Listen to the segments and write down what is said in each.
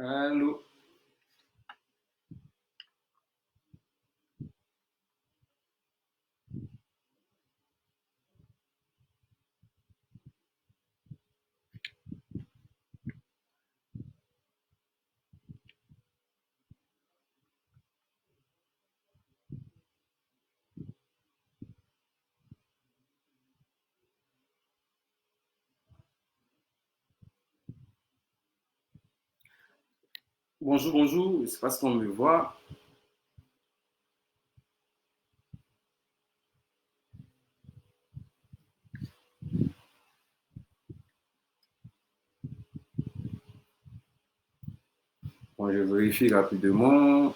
Allô. Bonjour, bonjour. Je ne sais pas si on me voit. Bon, je vérifie rapidement.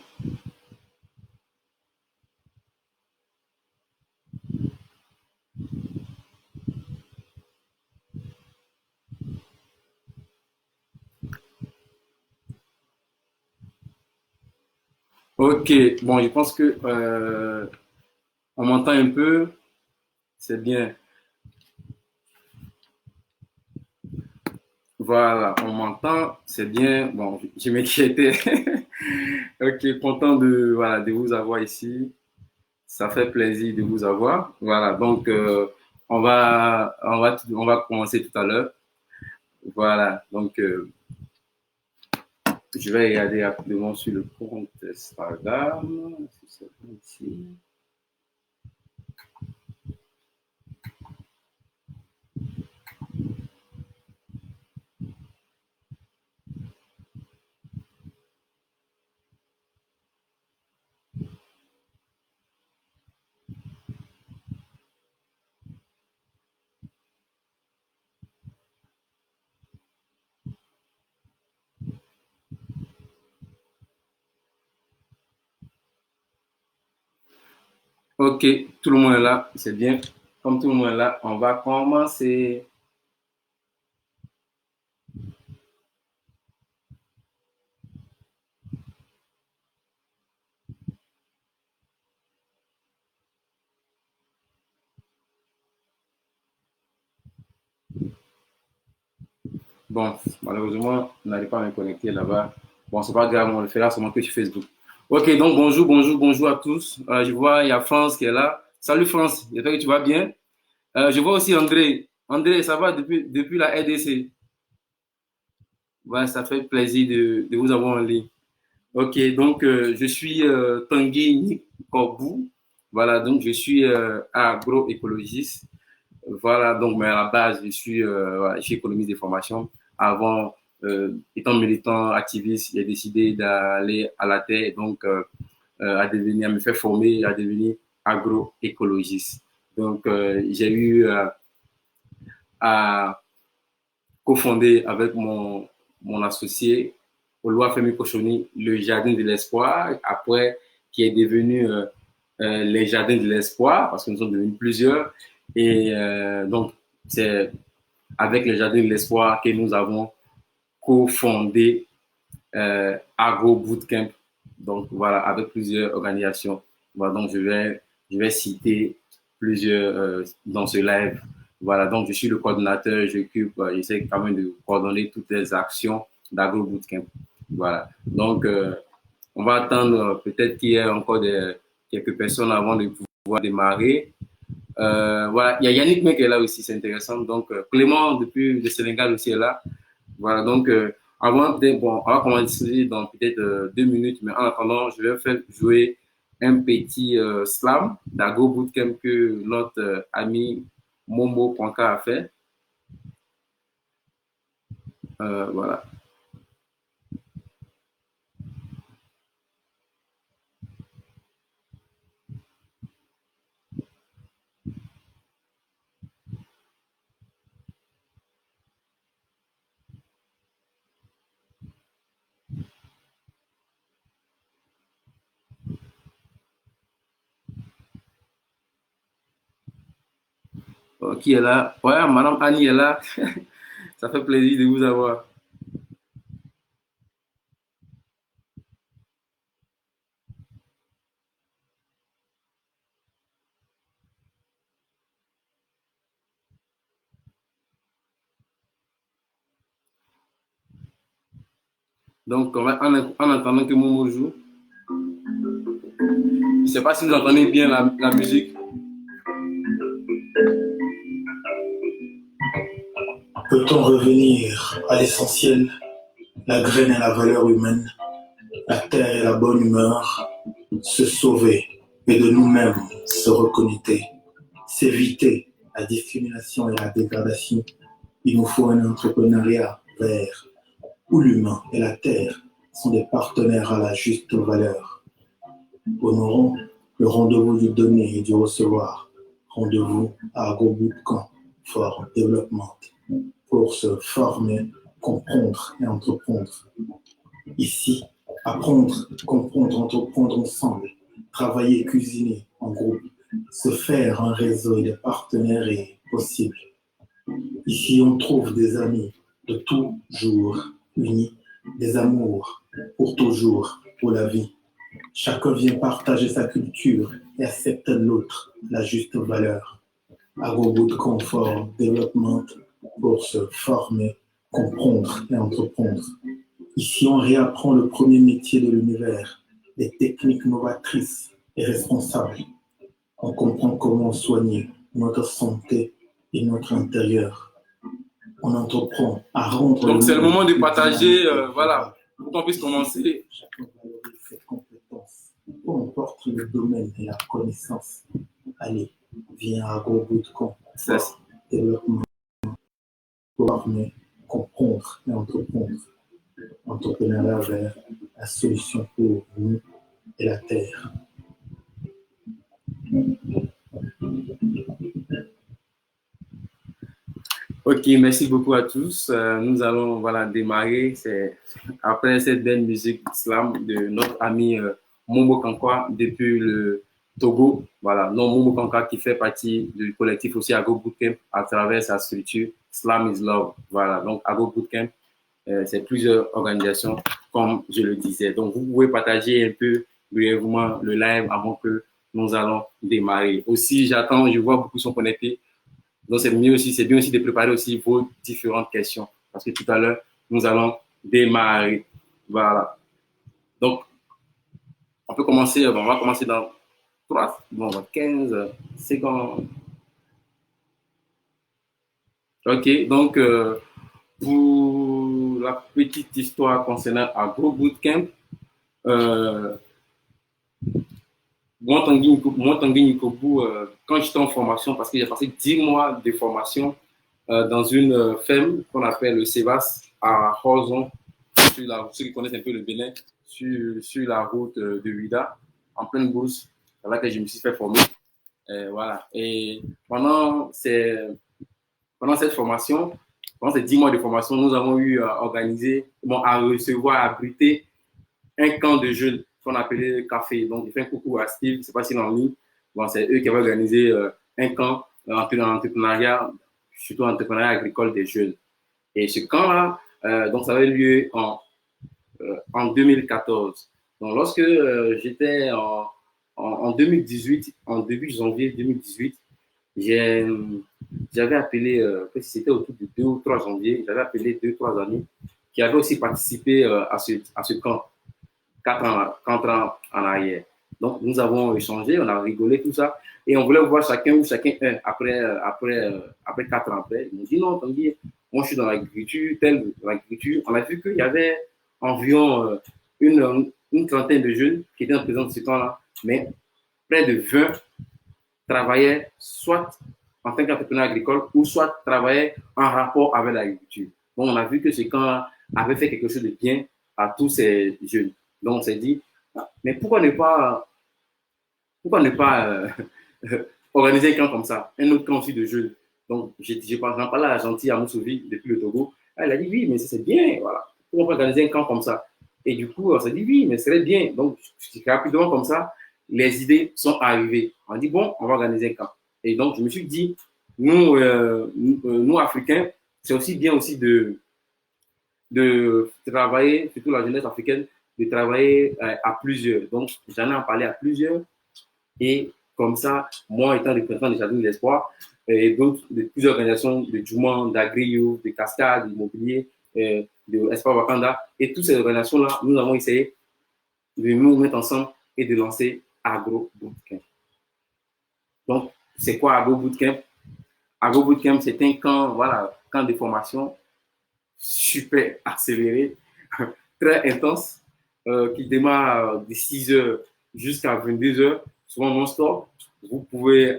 Ok, bon, je pense que on m'entend un peu. C'est bien. Voilà, on m'entend. C'est bien. Bon, je m'inquiétais. Ok, content de, voilà, de vous avoir ici. Ça fait plaisir de vous avoir. Voilà, donc on va commencer tout à l'heure. Voilà, donc je vais regarder rapidement sur le compte Instagram. Si c'est bon ici. Ok, tout le monde est là, c'est bien. Comme tout le monde est là, on va commencer. Bon, malheureusement, on n'arrive pas à me connecter là-bas. Bon, c'est pas grave, on le fera seulement que sur Facebook. Ok, donc bonjour, bonjour, bonjour à tous. Je vois, il y a France qui est là. Salut France, j'espère que tu vas bien. Je vois aussi André. André, ça va depuis la RDC? Ouais, ça fait plaisir de vous avoir en ligne. Ok, donc je suis Tanguy Korbou. Voilà, donc je suis agroécologiste. Voilà, donc, mais à la base, voilà, je suis économiste de formation. Avant, étant militant, activiste, j'ai décidé d'aller à la terre, donc à me faire former, à devenir agroécologiste. Donc, j'ai eu à cofonder avec mon associé, Oluwafemi Kochoni, le Jardin de l'Espoir, après, qui est devenu les Jardins de l'Espoir, parce que nous sommes devenus plusieurs. Et donc, c'est avec les Jardins de l'Espoir que nous avons cofondé Agro Bootcamp. Donc, voilà, avec plusieurs organisations. Voilà, donc, je vais citer plusieurs dans ce live. Voilà, donc je suis le coordonnateur, j'essaie quand même de coordonner toutes les actions d'Agro Bootcamp. Voilà, donc on va attendre peut-être qu'il y ait encore quelques personnes avant de pouvoir démarrer. Voilà, il y a Yannick Mek qui est là aussi, c'est intéressant. Donc Clément depuis le Sénégal aussi est là. Voilà, donc bon, on va commencer dans peut-être 2 minutes, mais en attendant, je vais faire jouer un petit slam d'Agro Bootcamp que notre ami Momo Ponka a fait. Voilà. Qui est là? Ouais, Madame Annie est là. Ça fait plaisir de vous avoir. Donc, en entendant que Momo joue, je ne sais pas si vous entendez bien la musique. Peut-on revenir à l'essentiel, la graine et la valeur humaine, la terre et la bonne humeur, se sauver et de nous-mêmes se reconnecter, s'éviter la discrimination et la dégradation? Il nous faut un entrepreneuriat vert où l'humain et la terre sont des partenaires à la juste valeur. Honorons le rendez-vous du donner et du recevoir. Rendez-vous à AgroBootcamp for Development pour se former, comprendre et entreprendre. Ici, apprendre, comprendre, entreprendre ensemble, travailler, cuisiner en groupe, se faire un réseau et des partenaires est possible. Ici, on trouve des amis de tous jours, unis, des amours pour toujours, pour la vie. Chacun vient partager sa culture et accepte l'autre la juste valeur. AgroBootcamp for Development pour se former, comprendre et entreprendre. Ici, on réapprend le premier métier de l'univers, des techniques novatrices et responsables. On comprend comment soigner notre santé et notre intérieur. On entreprend à rendre Donc, le c'est le monde moment de plus partager, dynamique et voilà, durable. pour qu'on puisse commencer. Chacun valorise ses compétences. Peu importe le domaine et la connaissance. Allez, viens à AgroBootcamp for Développement pour former, comprendre et entreprendre. Entrepreneuriat vers la solution pour nous et la Terre. Ok, merci beaucoup à tous. Nous allons voilà, démarrer. C'est après cette belle musique slam de notre ami Momo Kankwa depuis le Togo. Voilà, non, Momo Kankwa qui fait partie du collectif aussi Agro Bootcamp à travers sa structure Slam is Love. Voilà, donc Agro Bootcamp, c'est plusieurs organisations, comme je le disais. Donc, vous pouvez partager un peu brièvement le live avant que nous allons démarrer. Aussi, j'attends, je vois beaucoup sont connectés. Donc, c'est mieux aussi, c'est bien aussi de préparer aussi vos différentes questions. Parce que tout à l'heure, nous allons démarrer. Voilà. Donc, on peut commencer, on va commencer dans 15 secondes. OK. Donc, pour la petite histoire concernant Agro Bootcamp, euh, moi, Tanguy Nikobu, quand j'étais en formation, parce que j'ai passé 10 mois de formation dans une ferme qu'on appelle le Sebas à Horzon, ceux qui connaissent un peu le Bénin, sur la route de Ouida, en pleine bourse, c'est là que je me suis fait former. Voilà. Et pendant cette formation, pendant ces 10 mois de formation, nous avons eu à organiser, à recevoir, à abriter un camp de jeunes qu'on appelait Café. Donc, j'ai fait un coucou à Steve, je ne sais pas s'il est en ligne. Bon, c'est eux qui avaient organisé un camp en entrepreneuriat, surtout en entrepreneuriat agricole des jeunes. Et ce camp-là, donc, ça avait lieu en 2014. Donc, lorsque j'étais en 2018, en début janvier 2018, j'avais appelé, c'était autour du 2 ou 3 janvier, j'avais appelé 2, 3 amis qui avaient aussi participé à ce camp. 4 ans en arrière. Donc, nous avons échangé, on a rigolé, tout ça. Et on voulait voir chacun ou chacun après 4 ans après. Ils m'ont dit non, Tanguy, moi je suis dans l'agriculture, tel dans l'agriculture. On a vu qu'il y avait environ une trentaine de jeunes qui étaient en présence de ce temps-là, mais près de 20 travaillaient soit en tant qu'entrepreneur agricole ou soit travaillaient en rapport avec l'agriculture. Donc, on a vu que ce camp avait fait quelque chose de bien à tous ces jeunes. Donc, on s'est dit, mais pourquoi ne pas organiser un camp comme ça, un autre camp aussi de jeunes. Donc, j'en parlais à la gentille à Moussouvi depuis le Togo. Elle a dit, oui, mais c'est bien, voilà. Pourquoi on peut organiser un camp comme ça? Et du coup, on s'est dit, oui, mais ce serait bien. Donc, rapidement comme ça, les idées sont arrivées. On a dit, bon, on va organiser un camp. Et donc, je me suis dit, nous Africains, c'est aussi bien aussi de travailler, surtout la jeunesse africaine, de travailler à plusieurs. Donc, j'en ai parlé à plusieurs. Et comme ça, moi étant le président des Jardins de l'Espoir, et d'autres, de plusieurs organisations de Djouman, d'Agrio, de Cascade, d'Immobilier, de Espoir Wakanda. Et toutes ces organisations-là, nous avons essayé de nous mettre ensemble et de lancer Agro Bootcamp. Donc, c'est quoi Agro Bootcamp? Agro Bootcamp, c'est un camp, voilà, camp de formation super accéléré, très intense, qui démarre de 6 heures jusqu'à 22 heures, souvent non-stop. Vous pouvez,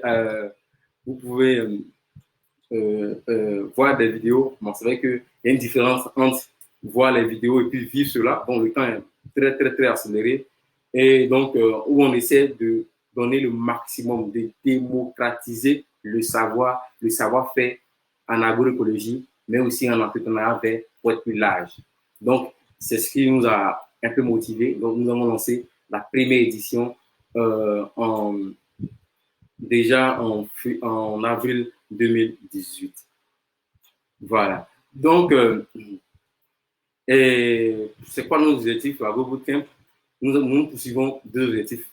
voir des vidéos. Bon, c'est vrai qu'il y a une différence entre voir les vidéos et puis vivre cela. Donc, le temps est très, très, très accéléré. Et donc, où on essaie de donner le maximum, de démocratiser le savoir-faire en agroécologie, mais aussi en entrepreneuriat vert pour être plus large. Donc, c'est ce qui nous a un peu motivés. Donc, nous avons lancé la première édition déjà en avril 2018. Voilà. Donc, et c'est quoi nos objectifs à Go Bootcamp? Nous poursuivons deux objectifs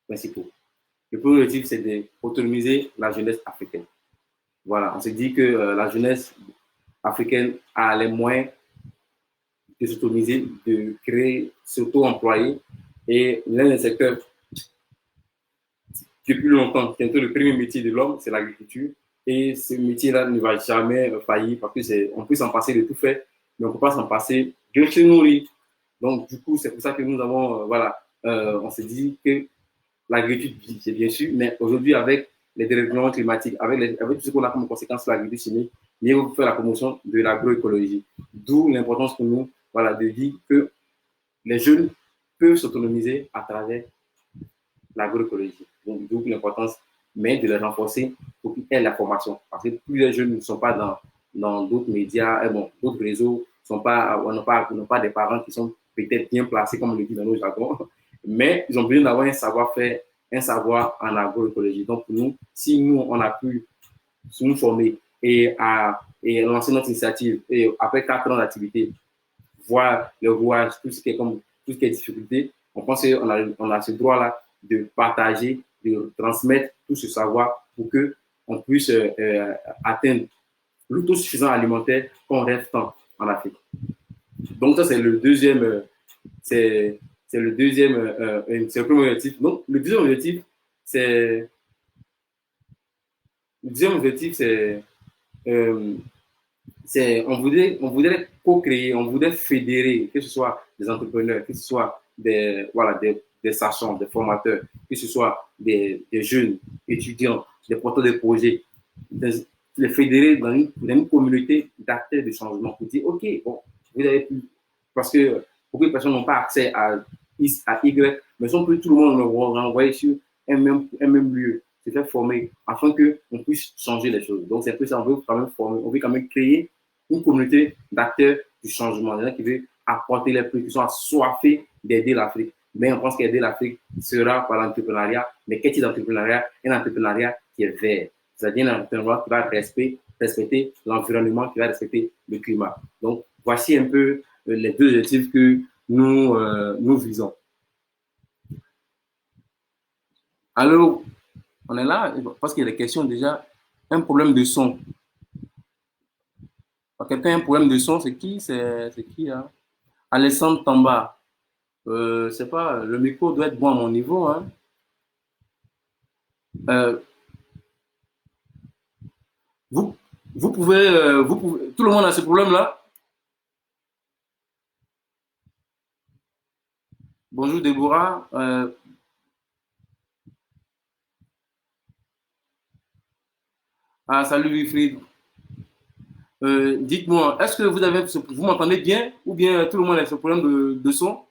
principaux. Le premier objectif, c'est d'autonomiser la jeunesse africaine. Voilà, on se dit que la jeunesse africaine a les moyens de s'autonomiser, de créer, s'auto-employer. Et l'un des secteurs depuis longtemps, bientôt le premier métier de l'homme, c'est l'agriculture. Et ce métier-là ne va jamais faillir parce qu'on peut s'en passer de tout fait, mais on ne peut pas s'en passer de se nourrir. Donc, du coup, c'est pour ça que nous avons, on s'est dit que l'agriculture, c'est bien sûr, mais aujourd'hui, avec les dérèglements climatiques, avec tout ce qu'on a comme conséquence sur l'agriculture chimique, il faut faire la promotion de l'agroécologie. D'où l'importance pour nous, voilà, de dire que les jeunes peuvent s'autonomiser à travers l'agroécologie. Donc, d'où l'importance, mais de les renforcer pour qu'ils aient la formation. Parce que plus les jeunes ne sont pas dans d'autres médias, d'autres réseaux, n'ont pas des parents qui sont peut-être bien placés, comme on le dit dans nos jargons, mais ils ont besoin d'avoir un savoir-faire, un savoir en agroécologie. Donc, pour nous, si nous, on a pu nous former et lancer notre initiative, et après 4 ans d'activité, voir le rouage, tout ce qui est difficulté, on pense qu'on a ce droit-là de partager, de transmettre tout ce savoir pour qu'on puisse atteindre l'autosuffisance alimentaire qu'on rêve tant en Afrique. Donc ça, c'est le deuxième, c'est le premier objectif. Donc le deuxième objectif, on voudrait co-créer, on voudrait fédérer, que ce soit des entrepreneurs, que ce soit des sachants, des formateurs, que ce soit des jeunes étudiants, des porteurs de projets, les fédérer dans une communauté d'acteurs de changement pour dire, OK, bon, vous avez pu, parce que beaucoup de personnes n'ont pas accès à X, à Y, mais si on peut tout le monde le renvoyer sur un même lieu, se faire former afin qu'on puisse changer les choses. Donc, c'est un peu ça, on veut quand même former, on veut quand même créer une communauté d'acteurs du changement, des gens qui veulent apporter les plus, qui sont assoiffés d'aider l'Afrique. Mais on pense qu'aider l'Afrique sera par l'entrepreneuriat. Mais quel type d'entrepreneuriat? Un entrepreneuriat qui est vert. C'est-à-dire un entrepreneuriat qui va respecter l'environnement, qui va respecter le climat. Donc, voici un peu les deux objectifs que nous visons. Alors, on est là parce qu'il y a des questions déjà. Un problème de son. Quelqu'un a un problème de son, c'est qui? C'est qui là? Alessandre Tamba. C'est pas, le micro doit être bon à mon niveau. Hein. Vous, vous pouvez, tout le monde a ce problème-là. Bonjour Déborah. Salut Wilfried. Dites-moi, est-ce que vous m'entendez bien ou bien tout le monde a ce problème de son?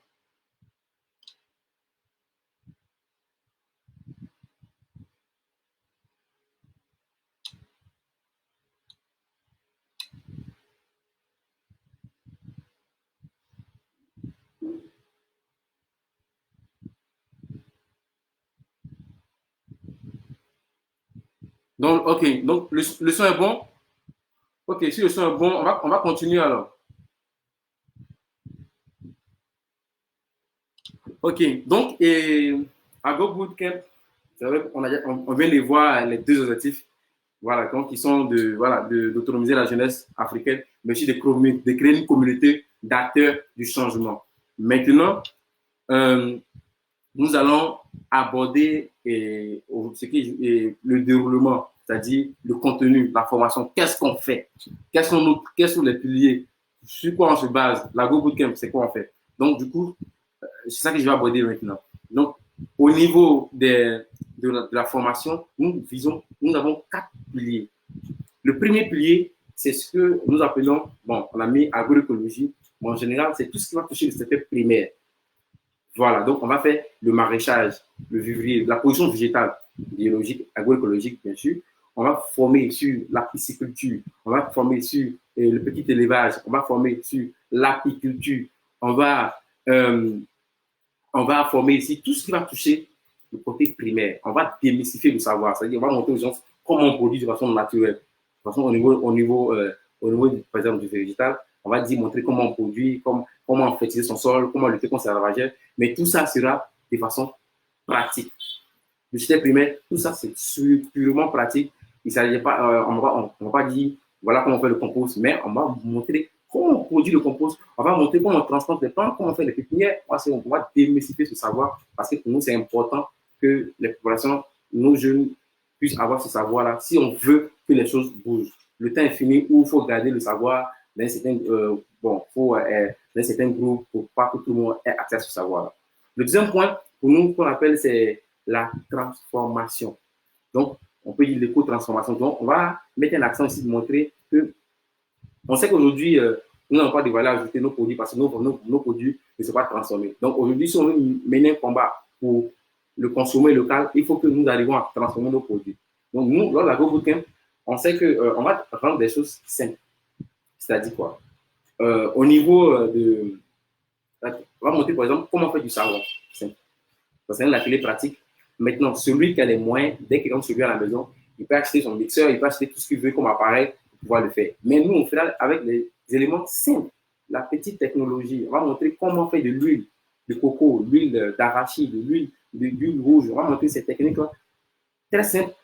Donc, ok, donc le son est bon. Ok, si le son est bon, on va continuer alors. Ok, donc, à Go Bootcamp, c'est vrai qu'on vient de voir les deux objectifs. voilà, donc ils sont d'autonomiser la jeunesse africaine, mais aussi de créer une communauté d'acteurs du changement. Maintenant, euh, nous allons aborder le déroulement, c'est-à-dire le contenu, la formation. Qu'est-ce qu'on fait? Quels sont les piliers? Sur quoi on se base? La Go Bootcamp, c'est quoi on fait? Donc, du coup, c'est ça que je vais aborder maintenant. Donc, au niveau de la formation, nous avons 4 piliers. Le premier pilier, c'est ce que nous appelons, bon, on a mis agroécologie, mais en général, c'est tout ce qui va toucher le secteur primaire. Voilà, donc on va faire le maraîchage, le vivrier, la production végétale, biologique, agroécologique, bien sûr. On va former sur la pisciculture, on va former sur le petit élevage, on va former sur l'apiculture, on va, euh, on va former ici tout ce qui va toucher le côté primaire. On va démystifier le savoir, c'est-à-dire on va montrer aux gens comment on produit de façon naturelle. De toute façon, au niveau par exemple, du végétal, on va montrer comment on produit, comment on fertiliser son sol, comment lutter contre la ravageur. Mais tout ça sera de façon pratique. Le système primaire, tout ça, c'est purement pratique. Il s'agit pas, on va pas dire voilà comment on fait le compost, mais on va montrer comment on produit le compost. On va montrer comment on transporte les plantes, comment on fait les pépinières. On va démystifier ce savoir parce que pour nous, c'est important que les populations, nos jeunes, puissent avoir ce savoir-là si on veut que les choses bougent. Le temps est fini où il faut garder le savoir d'un certain, d'un certain groupe pour pas que tout le monde ait accès à ce savoir-là. Le deuxième point, pour nous, qu'on appelle, c'est la transformation. Donc, on peut dire l'éco-transformation. Donc, on va mettre un accent ici de montrer que on sait qu'aujourd'hui, nous n'avons pas de valeur ajoutée nos produits parce que nos produits ne sont pas transformés. Donc, aujourd'hui, si on veut mener un combat pour le consommer local, il faut que nous arrivions à transformer nos produits. Donc, nous, lors de la GoBootcamp, on sait qu'on va rendre des choses simples. C'est-à-dire quoi? Au niveau de... On va montrer, par exemple, comment on fait du savon. Simple. C'est la clé pratique. Maintenant, celui qui a les moyens, dès qu'il rentre chez lui à la maison, il peut acheter son mixeur, il peut acheter tout ce qu'il veut comme appareil pour pouvoir le faire. Mais nous, on fait avec des éléments simples, la petite technologie. On va montrer comment on fait de l'huile de coco, l'huile d'arachide, l'huile rouge. On va montrer ces techniques-là très simples.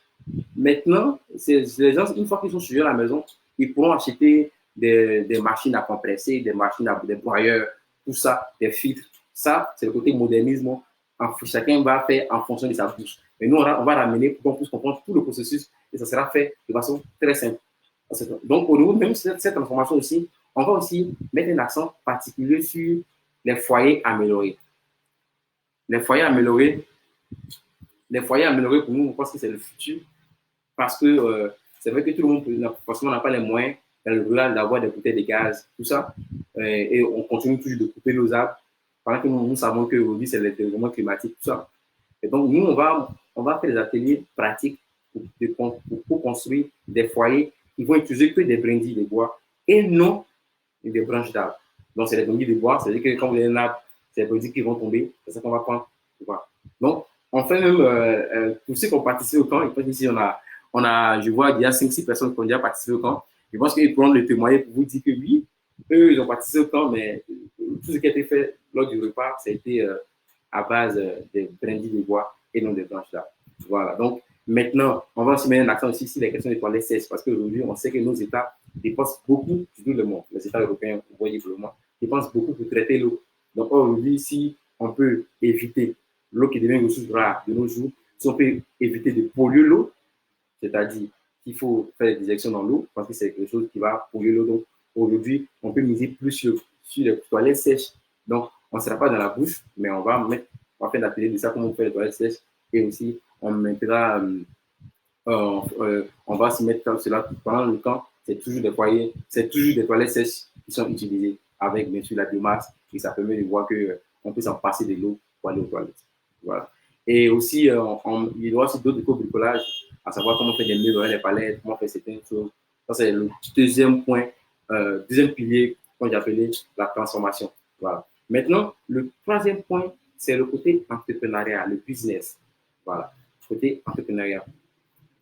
Maintenant, les gens, une fois qu'ils sont chez eux à la maison, ils pourront acheter des machines à compresser, des machines des broyeurs, tout ça, des filtres. Ça, c'est le côté modernisme. Chacun va faire en fonction de sa bouche. Mais nous, on va ramener pour qu'on puisse comprendre tout le processus et ça sera fait de façon très simple. Donc, au niveau même de cette transformation aussi, on va aussi mettre un accent particulier sur les foyers améliorés. Les foyers améliorés, pour nous, on pense que c'est le futur parce que c'est vrai que tout le monde, forcément, n'a pas les moyens dans le rural d'avoir des bouteilles de gaz, tout ça. Et on continue toujours de couper nos arbres. Pendant que nous savons qu'aujourd'hui, c'est le dérèglement climatique, tout ça. Et donc, nous, on va faire des ateliers pratiques pour construire des foyers qui vont utiliser que des brindilles de bois et non des branches d'arbres. Donc, c'est des brindilles de bois, c'est-à-dire que quand vous avez un arbre, c'est des brindilles qui vont tomber, c'est ça qu'on va prendre. Donc, on fait même, pour ceux qui ont participé au camp, je pense qu'ici, je vois, il y a 5-6 personnes qui ont déjà participé au camp. Je pense qu'ils pourront le témoigner pour vous dire que oui, eux, ils ont participé au camp, mais tout ce qui a été fait lors du repas, ça a été à base des brindilles de bois et non des branches d'arbres. Voilà. Donc, maintenant, on va aussi mettre un accent aussi sur les questions des toilettes sèches parce qu'aujourd'hui, on sait que nos États dépensent beaucoup, sur tout le monde, les États européens, vous voyez pour le moment, dépensent beaucoup pour traiter l'eau. Donc, aujourd'hui, si on peut éviter l'eau qui devient une ressource rare de nos jours, si on peut éviter de polluer l'eau, c'est-à-dire qu'il faut faire des actions dans l'eau parce que c'est quelque chose qui va polluer l'eau. Donc, aujourd'hui, on peut miser plus sur les toilettes sèches. Donc, on ne sera pas dans la bouche, mais on va faire l'atelier de ça, comment on fait les toilettes sèches. Et aussi, on mettra, on va se mettre comme cela pendant le temps. C'est toujours des foyers, c'est toujours des toilettes sèches qui sont utilisées avec, bien sûr, la biomasse. Et ça permet de voir qu'on peut s'en passer de l'eau pour aller aux toilettes. Voilà. Et aussi, il y aura aussi d'autres éco-bricolages, à savoir comment on fait des murs, les palettes, comment on fait certaines choses. Ça, c'est le deuxième point, deuxième pilier qu'on appelé la transformation. Voilà. Maintenant, le troisième point, c'est le côté entrepreneuriat, le business. Voilà, côté entrepreneuriat.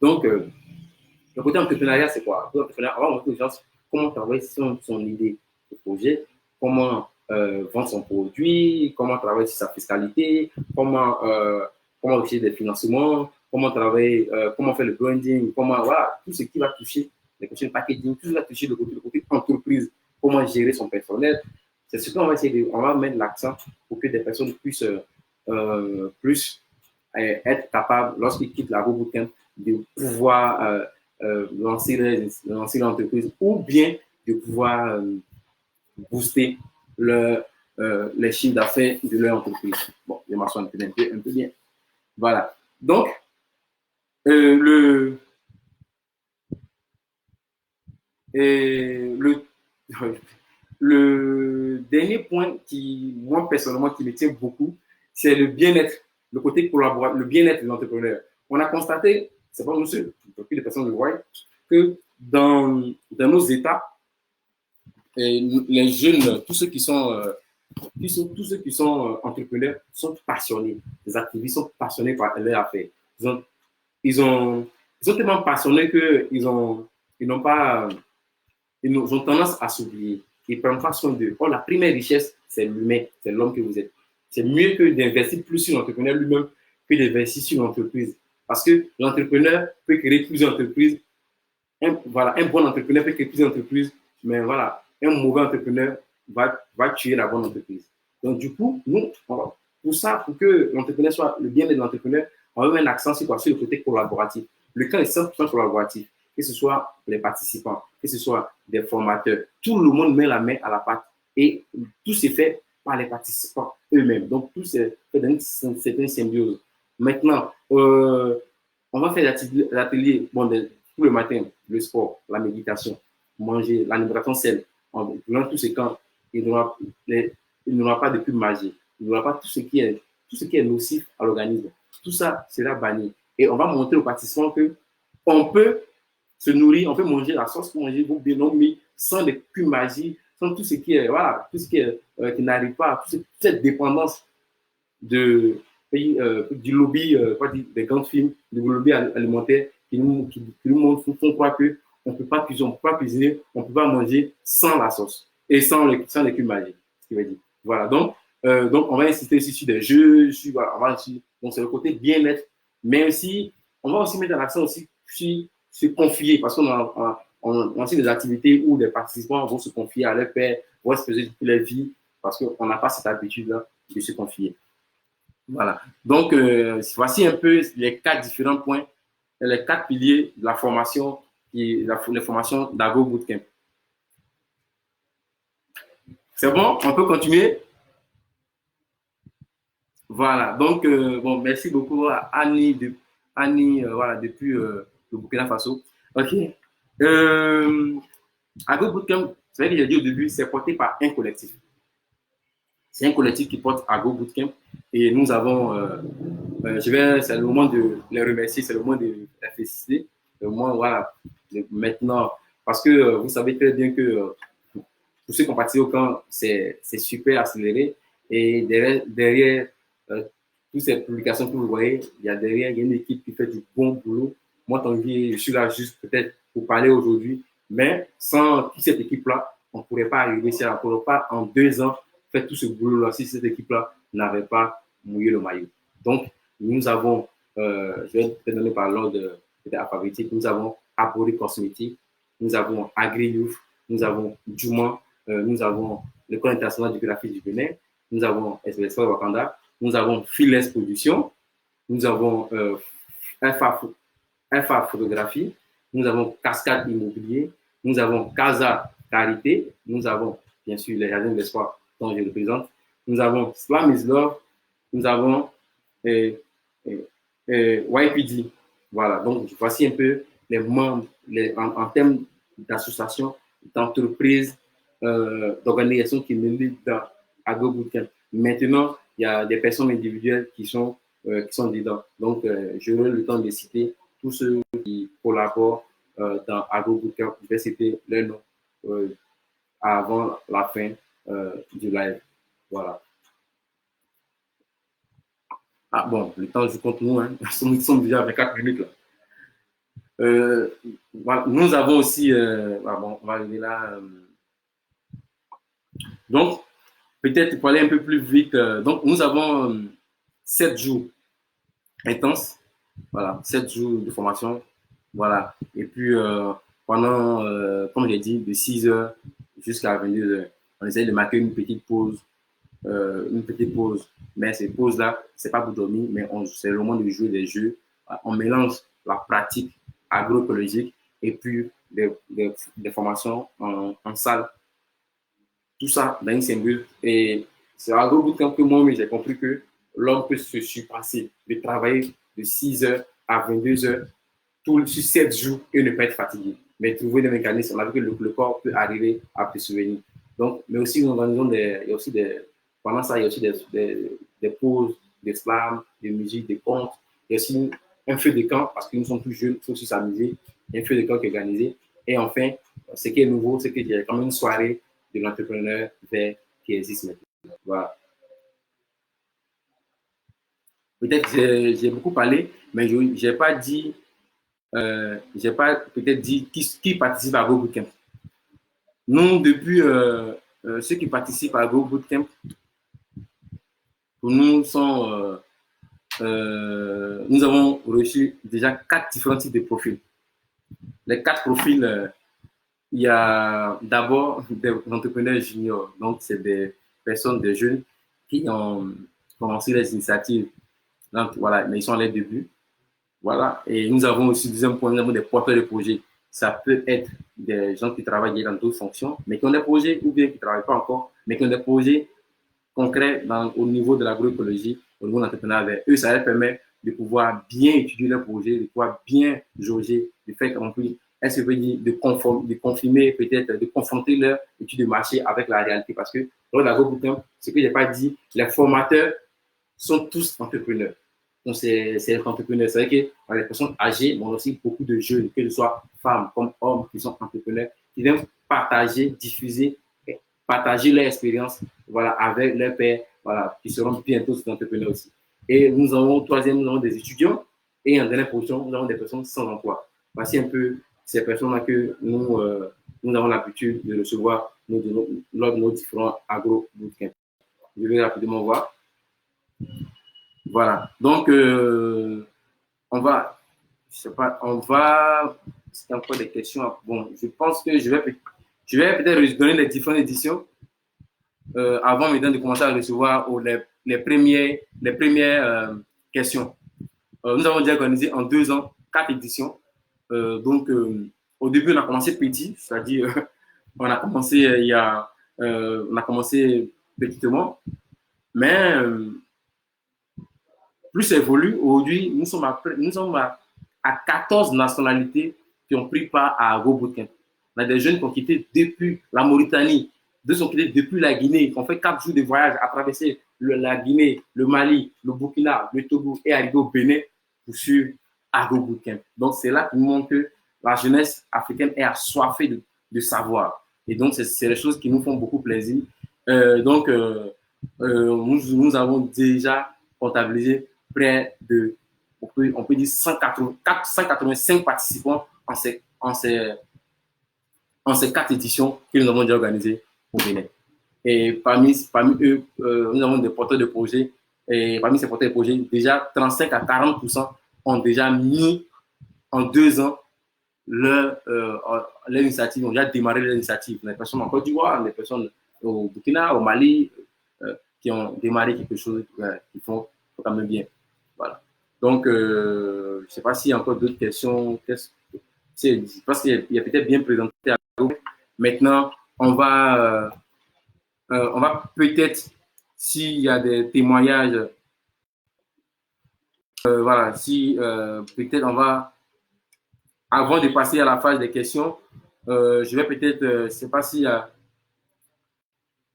Donc, le côté entrepreneuriat, c'est quoi? On va montrer aux gens comment travailler son idée de projet, comment vendre son produit, comment travailler sur sa fiscalité, comment réussir des financements, comment travailler, comment faire le branding, comment, voilà, tout ce qui va toucher les questions de packaging, tout ce qui va toucher le côté entreprise, comment gérer son personnel. C'est ce qu'on va essayer on va mettre l'accent pour que des personnes puissent plus être capables, lorsqu'ils quittent la bootcamp, de pouvoir lancer l'entreprise ou bien de pouvoir booster les chiffres d'affaires de leur entreprise. Bon, je m'assois un peu bien. Voilà. Donc, le, le, le dernier point qui, moi, personnellement, qui me tient beaucoup, c'est le bien-être, le côté collaboratif, le bien-être de l'entrepreneur. On a constaté, c'est pas nous seuls, beaucoup de personnes le voient, que dans nos États, les jeunes, tous ceux qui sont entrepreneurs sont passionnés. Les activistes sont passionnés par leur affaire. Ils sont tellement passionnés qu'ils ont tendance à s'oublier. Ils ne prennent pas soin d'eux. Or, la première richesse, c'est l'humain, c'est l'homme que vous êtes. C'est mieux que d'investir plus sur l'entrepreneur lui-même que d'investir sur l'entreprise. Parce que l'entrepreneur peut créer plusieurs entreprises. Un bon entrepreneur peut créer plusieurs entreprises, mais voilà, un mauvais entrepreneur va tuer la bonne entreprise. Donc, du coup, nous, pour ça, pour que l'entrepreneur soit le bien-être de l'entrepreneur, on va mettre l'accent sur le côté collaboratif. Le camp est 100% collaboratif, que ce soit les participants, que ce soit des formateurs. Tout le monde met la main à la pâte et tout c'est fait par les participants eux-mêmes. Donc, tout c'est fait dans une certaine symbiose. Maintenant, on va faire l'atelier tout le matin, le sport, la méditation, manger, l'alimentation saine. Durant tous ces camps, il n'y aura pas de pub magique. Il n'y aura pas tout ce qui est nocif à l'organisme. Tout ça sera banni. Et on va montrer aux participants qu'on peut se nourrir, on peut manger la sauce qu'on mange, vous bien mis, sans les pubs magiques, sans tout ce qui est, voilà, tout ce qui n'arrive pas, toute cette dépendance du lobby, des grandes firmes, du lobby alimentaire qui nous font croire qu'on ne peut pas cuisiner, on ne peut pas manger sans la sauce et sans les cubes magiques. Ce qui veut dire. Voilà, donc, on va insister aussi sur des jeux, donc c'est le côté bien-être, mais aussi, on va aussi mettre l'accent aussi sur se confier, parce qu'on a aussi des activités où des participants vont se confier à leur père, vont exposer toute leur vie, parce qu'on n'a pas cette habitude-là de se confier. Voilà. Donc, voici un peu les 4 différents points, les 4 piliers de la formation, les formations d'Ago Bootcamp. C'est bon? On peut continuer? Voilà. Donc, bon, merci beaucoup à Annie, voilà, depuis le Burkina Faso. OK. Ago Bootcamp, c'est vrai que j'ai dit au début, c'est porté par un collectif. C'est un collectif qui porte Ago Bootcamp et nous avons, c'est le moment de les remercier, c'est le moment de les féliciter. Le moment, voilà, maintenant, parce que vous savez très bien que pour ceux qui ont participé au camp, c'est super accéléré et derrière toutes ces publications que vous voyez, il y a une équipe qui fait du bon boulot. Moi, tant que je suis là juste peut-être pour parler aujourd'hui, mais sans toute cette équipe-là, on ne pourrait pas arriver ici, on ne pourrait pas en 2 ans faire tout ce boulot-là si cette équipe-là n'avait pas mouillé le maillot. Donc, nous avons, je vais te donner par l'ordre alphabétique, nous avons Abori Cosmétique, nous avons Agri-Youth, nous avons Djouma, nous avons l'École internationale du graphisme du Bénin, nous avons SBS Wakanda, nous avons Philes Production, nous avons FA Photographie, nous avons Cascade Immobilier, nous avons Casa Carité, nous avons bien sûr les Jardins de l'Espoir dont je représente, nous avons Slam is Love, nous avons YPD. Voilà, donc voici un peu les membres en termes d'associations, d'entreprises, d'organisations qui militent dans Ago Bootcamp. Maintenant, il y a des personnes individuelles qui sont dedans. Donc, j'aurai le temps de citer tous ceux qui collaborent dans Ago Bootcamp. Je vais citer leur nom avant la fin du live. Voilà. Ah bon, le temps joue contre nous. Hein. Nous sommes déjà à 24 minutes. Là. Voilà. Nous avons aussi... bon, on va arriver là. Donc, peut-être pour aller un peu plus vite. Donc, nous avons 7 jours intenses. Voilà, 7 jours de formation. Voilà. Et puis, pendant, comme j'ai dit, de 6 heures jusqu'à 22 heures, on essaie de marquer une petite pause. Une petite pause. Mais ces pauses-là, c'est pas pour dormir, mais c'est le moment de jouer des jeux. On mélange la pratique agroécologique et puis des formations en salle. Tout ça dans une symbiose. Et c'est à gros bout de temps que moi, j'ai compris que l'homme peut se surpasser, de travailler de 6 heures à 22 heures sur 7 jours et ne pas être fatigué. Mais trouver des mécanismes, on a vu que le corps peut arriver à se souvenir. Donc, mais aussi, nous organisons il y a aussi pendant ça, il y a aussi des pauses, des slams, des musiques, des contes. Il y a aussi un feu de camp, parce que nous sommes tous jeunes, il faut aussi s'amuser. Il y a un feu de camp qui est organisé. Et enfin, ce qui est nouveau, c'est qu'il y a quand même une soirée de l'entrepreneur vert qui existe maintenant. Voilà. Peut-être que j'ai beaucoup parlé, mais je n'ai pas dit, j'ai pas peut-être dit qui participe à Go Bootcamp. Nous, depuis ceux qui participent à Go Bootcamp, pour nous nous avons reçu déjà 4 différents types de profils. Les 4 profils, il y a d'abord des entrepreneurs juniors, donc c'est des personnes, des jeunes qui ont commencé les initiatives. Donc, voilà, mais ils sont à leur début. Voilà. Et nous avons aussi, deuxième point, nous avons des porteurs de projets. Ça peut être des gens qui travaillent dans d'autres fonctions, mais qui ont des projets, ou bien qui ne travaillent pas encore, mais qui ont des projets concrets au niveau de l'agroécologie, au niveau de l'entrepreneuriat. Eux, ça leur permet de pouvoir bien étudier leurs projets, de pouvoir bien jauger, de faire compris, est-ce que veut dire de confirmer, peut-être, de confronter leur étude de marché avec la réalité. Parce que dans l'agrobootcamp, ce que je n'ai pas dit, les formateurs sont tous entrepreneurs. Donc, c'est entrepreneur. C'est vrai que les personnes âgées, mais aussi beaucoup de jeunes, que ce soit femmes comme hommes qui sont entrepreneurs, qui viennent partager, diffuser, partager leur expérience voilà, avec leurs pairs, voilà, qui seront bientôt entrepreneurs aussi. Et nous avons, troisième, nous avons des étudiants et en dernière position, nous avons des personnes sans emploi. Voici un peu ces personnes-là que nous avons l'habitude de recevoir lors de nos différents agro-bootcamps. Je vais rapidement voir. Voilà. Donc, on va, je sais pas, on va, c'est encore des questions. Bon, je pense que je vais peut-être donner les différentes éditions avant maintenant de commencer à recevoir les premières questions. Nous avons déjà organisé en 2 ans 4 éditions. Donc, au début, on a commencé petit, c'est-à-dire on a commencé on a commencé petitement, mais plus ça évolue. Aujourd'hui, nous sommes à 14 nationalités qui ont pris part à Go Bootcamp. On a des jeunes qui ont quitté depuis la Mauritanie, d'autres ont quitté depuis la Guinée, qui ont fait 4 jours de voyage à traverser la Guinée, le Mali, le Burkina, le Togo et arriver au Bénin pour suivre Go Bootcamp. Donc, c'est là qu'on montre que la jeunesse africaine est assoiffée de savoir. Et donc, c'est les choses qui nous font beaucoup plaisir. Donc, nous avons déjà comptabilisé près de, on peut dire 185 participants en ces 4 éditions que nous avons déjà organisées au Bénin. Et parmi eux, nous avons des porteurs de projets. Et parmi ces porteurs de projets, déjà 35 à 40% ont déjà mis en 2 ans leur initiative, ont déjà démarré leur initiative. Les personnes en Côte d'Ivoire, les personnes au Burkina, au Mali, qui ont démarré quelque chose qui font quand même bien. Voilà. Donc, je ne sais pas s'il y a encore d'autres questions. Je pense qu'il y a peut-être bien présenté à vous. Maintenant, on va peut-être, s'il y a des témoignages, voilà, si peut-être on va, avant de passer à la phase des questions, je vais peut-être, je ne sais pas s'il y a,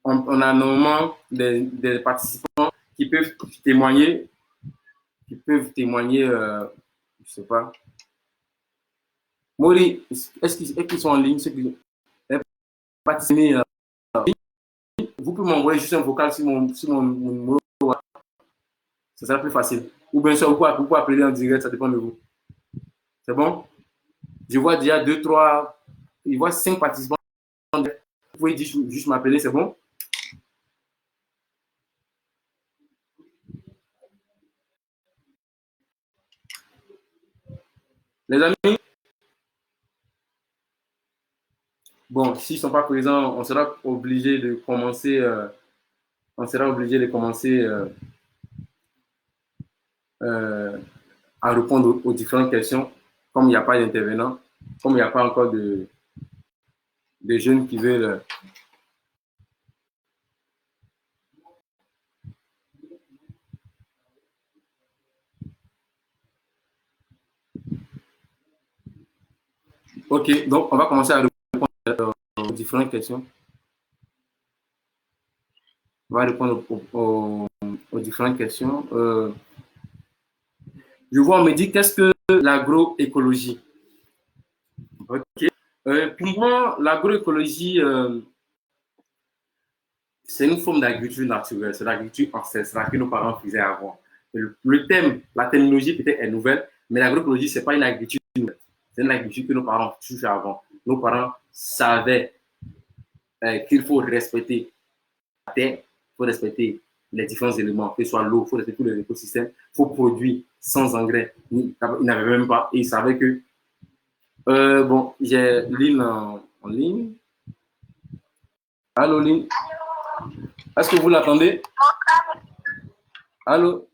on a normalement des participants qui peuvent témoigner, je ne sais pas. Mori, est-ce qu'ils sont en ligne, ceux qui participent, vous pouvez m'envoyer juste un vocal sur mon numéro, ça sera plus facile. Ou bien sûr, vous pouvez appeler en direct, ça dépend de vous. C'est bon? Je vois déjà 2, 3, je vois 5 participants. Vous pouvez juste m'appeler, c'est bon? Les amis, bon, s'ils ne sont pas présents, on sera obligé de commencer. Euh, à répondre aux différentes questions, comme il n'y a pas d'intervenants, comme il n'y a pas encore de jeunes qui veulent. Ok, donc on va commencer à répondre aux différentes questions. On va répondre aux différentes questions. Je vois, on me dit qu'est-ce que l'agroécologie? Ok. Pour moi, l'agroécologie, c'est une forme d'agriculture naturelle, c'est l'agriculture ancestrale que nos parents faisaient avant. Le thème, la terminologie peut-être est nouvelle, mais l'agroécologie, ce n'est pas une agriculture nouvelle. C'est une agriculture que nos parents faisaient avant. Nos parents savaient qu'il faut respecter la terre, il faut respecter les différents éléments, que ce soit l'eau, il faut respecter tous les écosystèmes, il faut produire sans engrais. Ils n'avaient même pas, et ils savaient que. Bon, j'ai Lynn en ligne. Allô, Lynn? Est-ce que vous l'entendez? Allô?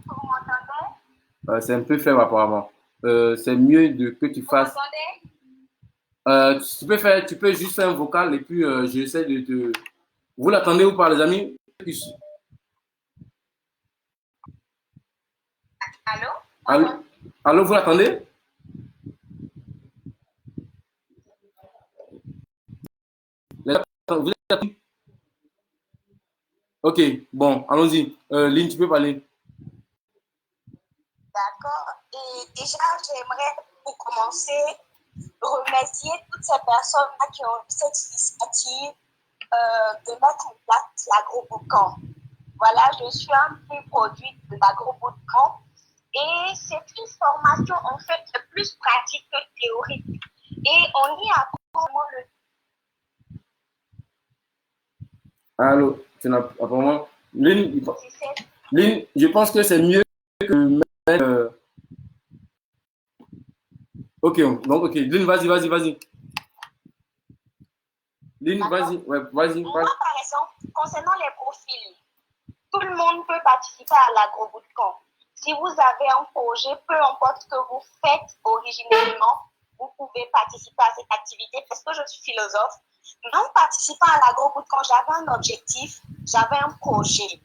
Vous m'entendez? C'est un peu faible apparemment. C'est mieux que tu fasses. Tu peux juste faire un vocal et puis j'essaie de te. Vous l'attendez ou pas, les amis? Allô? Allô, allô, vous l'attendez? Vous êtes... Ok, bon, allons-y. Lynn, tu peux parler. D'accord. Et déjà, j'aimerais, pour commencer, remercier toutes ces personnes-là qui ont eu cette initiative de mettre en place l'agro-bootcamp. Voilà, je suis un peu produit de l'agro-bootcamp et c'est une formation en fait plus pratique que théorique. Et on y apprend le. Allô, tu n'as apparemment. Lynn, je pense que c'est mieux que. Ok, donc ok. Lynn, vas-y. Lynn, vas-y. Ouais, vas-y. Moi, par exemple, concernant les profils, tout le monde peut participer à l'agro-bootcamp. Si vous avez un projet, peu importe ce que vous faites originellement, vous pouvez participer à cette activité parce que je suis philosophe. Mais en participant à l'agro-bootcamp, j'avais un objectif, j'avais un projet.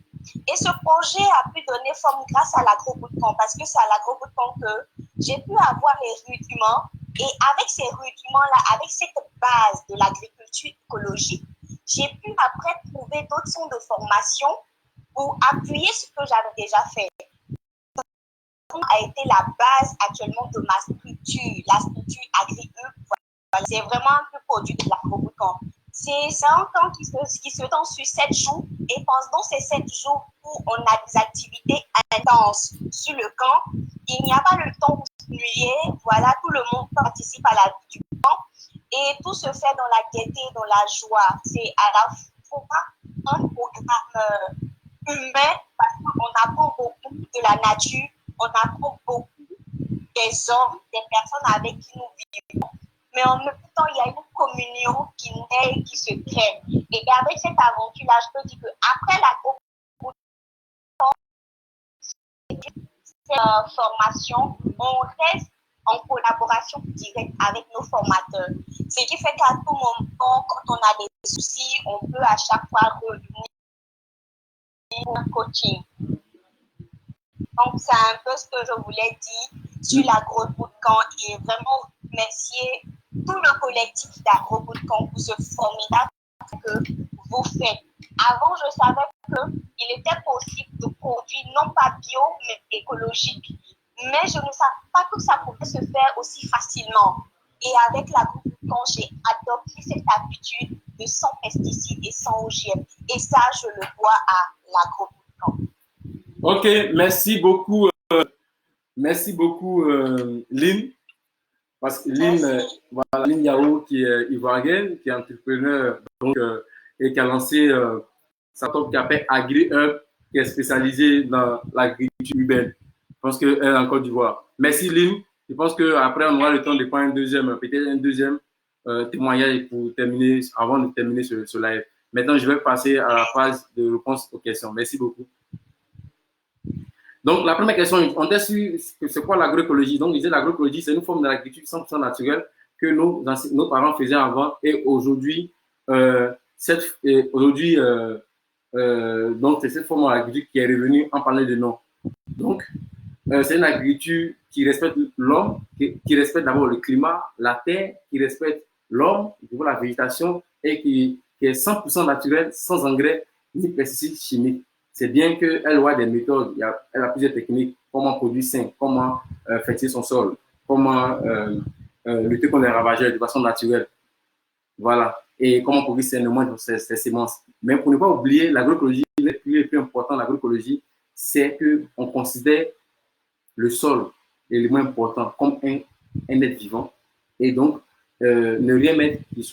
Et ce projet a pu donner forme grâce à l'agro-bootcamp parce que c'est à l'agro-bootcamp que j'ai pu avoir les rudiments. Et avec ces rudiments-là, avec cette base de l'agriculture écologique, j'ai pu après trouver d'autres sons de formation pour appuyer ce que j'avais déjà fait. A été la base actuellement de ma structure, la structure agricole. Voilà. C'est vraiment un peu produit de l'agro-bootcamp. C'est un camp qui se tend sur 7 jours et pendant ces 7 jours où on a des activités intenses sur le camp, il n'y a pas le temps pour s'ennuyer. Voilà, tout le monde participe à la vie du camp et tout se fait dans la gaieté, dans la joie. C'est à la fois un programme humain parce qu'on apprend beaucoup de la nature, on apprend beaucoup des hommes, des personnes avec qui nous vivons. Mais en même temps, il y a une communion qui naît, qui se crée. Et avec cette aventure-là, je peux dire qu'après la formation, on reste en collaboration directe avec nos formateurs. Ce qui fait qu'à tout moment, quand on a des soucis, on peut à chaque fois revenir pour un coaching. Donc, c'est un peu ce que je voulais dire sur l'agro-bootcamp et vraiment remercier tout le collectif d'agro-bootcamp pour ce formidable que vous faites. Avant, je savais qu'il était possible de produire non pas bio, mais écologique. Mais je ne savais pas que ça pouvait se faire aussi facilement. Et avec l'agro-bootcamp, j'ai adopté cette habitude de sans pesticides et sans OGM. Et ça, je le dois à l'agro-bootcamp. Ok, merci beaucoup, Lynn. Parce que Lynn, voilà, Lynn Yao, qui est ivoirienne, qui est entrepreneur donc, et qui a lancé sa top qui s'appelle AgriHub, qui est spécialisée dans l'agriculture urbaine. Je pense qu'elle est en Côte d'Ivoire. Merci, Lim. Je pense qu'après, on aura le temps de prendre peut-être un deuxième témoignage pour terminer, avant de terminer ce live. Maintenant, je vais passer à la phase de réponse aux questions. Merci beaucoup. Donc, la première question, on est sur c'est quoi l'agroécologie. Donc, l'agroécologie, c'est une forme d'agriculture 100% naturelle que nos parents faisaient avant et aujourd'hui, donc c'est cette forme d'agriculture qui est revenue en parlant de nom. Donc, c'est une agriculture qui respecte l'homme, qui respecte d'abord le climat, la terre, qui respecte l'homme, la végétation et qui est 100% naturelle, sans engrais ni pesticides chimiques. C'est bien qu'elle a des méthodes, elle a plusieurs techniques, comment produire sain, comment fertiliser son sol, comment lutter contre les ravageurs de façon naturelle. Voilà. Et comment produire sainement ses semences. Mais pour ne pas oublier, l'agroécologie, le plus important de l'agroécologie, c'est qu'on considère le sol, l'élément important, comme un être vivant. Et donc, ne rien mettre qui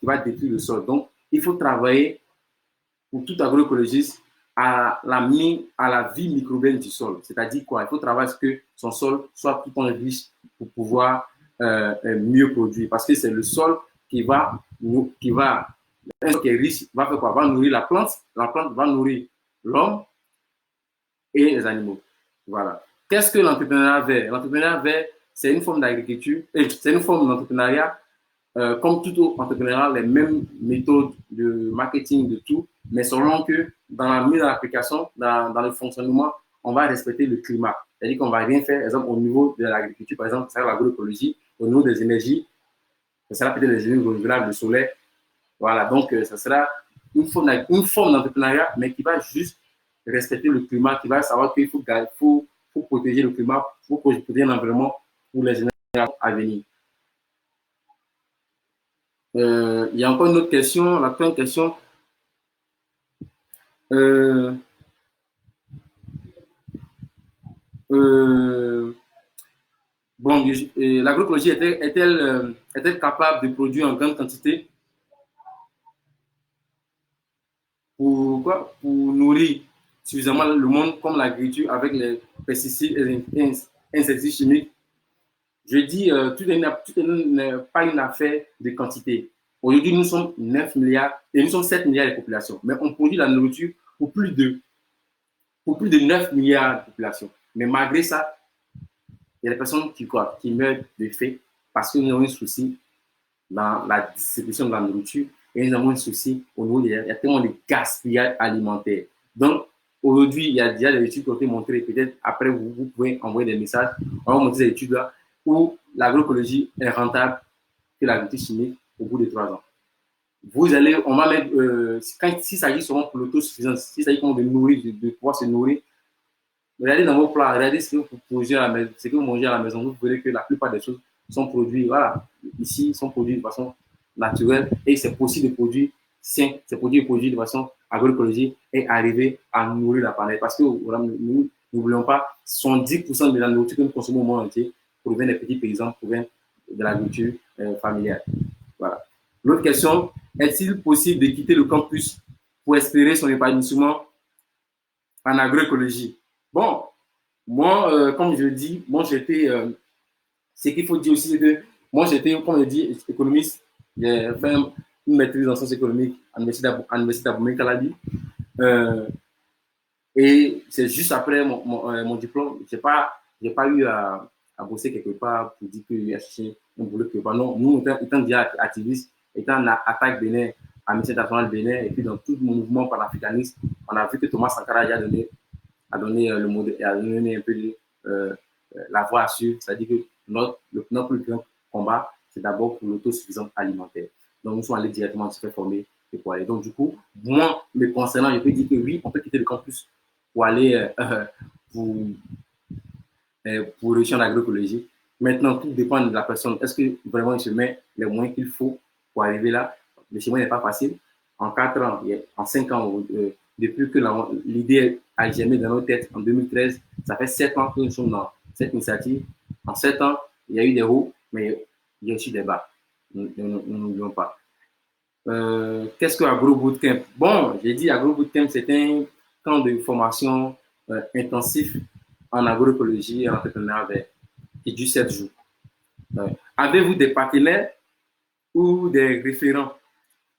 va détruire le sol. Donc, il faut travailler pour tout agroécologiste à la vie microbienne du sol. C'est-à-dire quoi? Il faut travailler à ce que son sol soit tout en riche pour pouvoir mieux produire. Parce que c'est le sol qui est riche, va faire quoi? Va nourrir la plante va nourrir l'homme et les animaux. Voilà. Qu'est-ce que l'entrepreneuriat vert? L'entrepreneuriat vert, c'est une forme d'agriculture, c'est une forme d'entrepreneuriat, comme tout entrepreneuriat, les mêmes méthodes de marketing, de tout, mais selon que dans la mise en application, dans le fonctionnement, on va respecter le climat. C'est-à-dire qu'on ne va rien faire, par exemple, au niveau de l'agriculture, par exemple, ça sera l'agroécologie, au niveau des énergies, ça sera peut-être les énergies renouvelables, le soleil. Voilà, donc ça sera une forme d'entrepreneuriat, mais qui va juste respecter le climat, qui va savoir qu'il faut protéger le climat, il faut protéger l'environnement pour les générations à venir. Il y a encore une autre question, la première question. Bon, l'agroécologie est-elle capable de produire en grande quantité pour nourrir suffisamment le monde comme l'agriculture avec les pesticides et insecticides chimiques? Je dis, tout n'est pas une affaire de quantité. Aujourd'hui, nous sommes 9 milliards et nous sommes 7 milliards de population, mais on produit la nourriture pour plus de 9 milliards de population. Mais malgré ça, il y a des personnes qui meurent de faim parce que nous avons un souci dans la distribution de la nourriture et nous avons un souci au niveau il y a tellement de gaspillage alimentaire. Donc, aujourd'hui, il y a déjà des études qui ont été montrées. Peut-être après, vous pouvez envoyer des messages. On va montrer ces études-là où l'agroécologie est rentable que l'agriculture chimique au bout de 3 ans. On va mettre, s'il s'agit seulement pour l'autosuffisance, s'il s'agit de nourrir, de pouvoir se nourrir, regardez dans vos plats, regardez ce que vous produisez à la maison, ce que vous mangez à la maison, vous verrez que la plupart des choses sont produites, voilà, ici, sont produites de façon naturelle et c'est possible de produire sain, c'est possible de produire de façon agroécologique et arriver à nourrir la planète. Parce que nous n'oublions pas, 70% de la nourriture que nous consommons au monde entier provient des petits paysans, provient de l'agriculture familiale. Voilà. L'autre question, est-il possible de quitter le campus pour espérer son épanouissement en agroécologie? Bon, moi, comme je le dis, moi j'étais, ce qu'il faut dire aussi, c'est que moi j'étais, comme je dis, économiste, j'ai fait une maîtrise en sciences économiques à l'université d'Abomey Calabi. Et c'est juste après mon diplôme, j'ai pas eu à bosser quelque part pour dire que j'ai cherché un boulot quelque part. Non, nous, étant déjà activistes, étant en attaque Bénin, à Mission internationale Bénin, et puis dans tout mon mouvement panafricaniste, on a vu que Thomas Sankara a donné le modèle, a donné un peu la voie à suivre. C'est-à-dire que notre plus grand combat, c'est d'abord pour l'autosuffisance alimentaire. Donc, nous sommes allés directement se faire former et pour aller. Donc, du coup, moi, me concernant, je peux dire que oui, on peut quitter le campus pour aller pour réussir en agroécologie. Maintenant, tout dépend de la personne. Est-ce que vraiment il se met les moyens qu'il faut pour arriver là? Le chemin n'est pas facile. En 4 ans, en 5 ans, depuis que l'idée a germé dans nos têtes en 2013, ça fait 7 ans que nous sommes dans cette initiative. En 7 ans, il y a eu des hauts, mais il y a aussi des bas. Nous n'oublions pas. Qu'est-ce que AgroBootcamp? Bon, j'ai dit AgroBootcamp, c'est un camp de formation intensif en agroécologie et en entrepreneuriat vert. qui dure 7 jours. Avez-vous des partenaires ou des référents?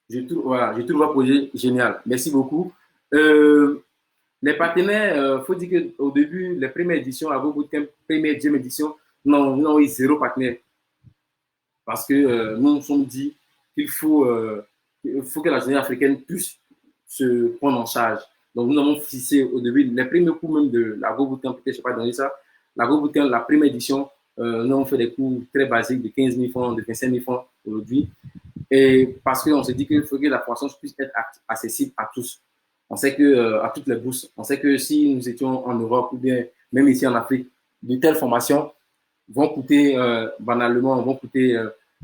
Je trouve votre projet génial. Merci beaucoup. Les partenaires, il faut dire qu'au début, les premières éditions, à vos bootcamp, première, deuxième édition, non, nous avons eu 0 partenaire. Parce que nous nous sommes dit qu'il faut que la jeunesse africaine puisse se prendre en charge. Donc, nous avons fixé au début, les premiers cours même de la Go Bootcamp, peut-être je ne sais pas donner ça, la Go Bootcamp, la première édition, nous avons fait des cours très basiques de 15 000 francs, de 25 000 francs aujourd'hui. Et parce qu'on s'est dit qu'il faut que la formation puisse être accessible à tous. On sait que, à toutes les bourses, on sait que si nous étions en Europe ou bien même ici en Afrique, de telles formations vont coûter banalement, vont coûter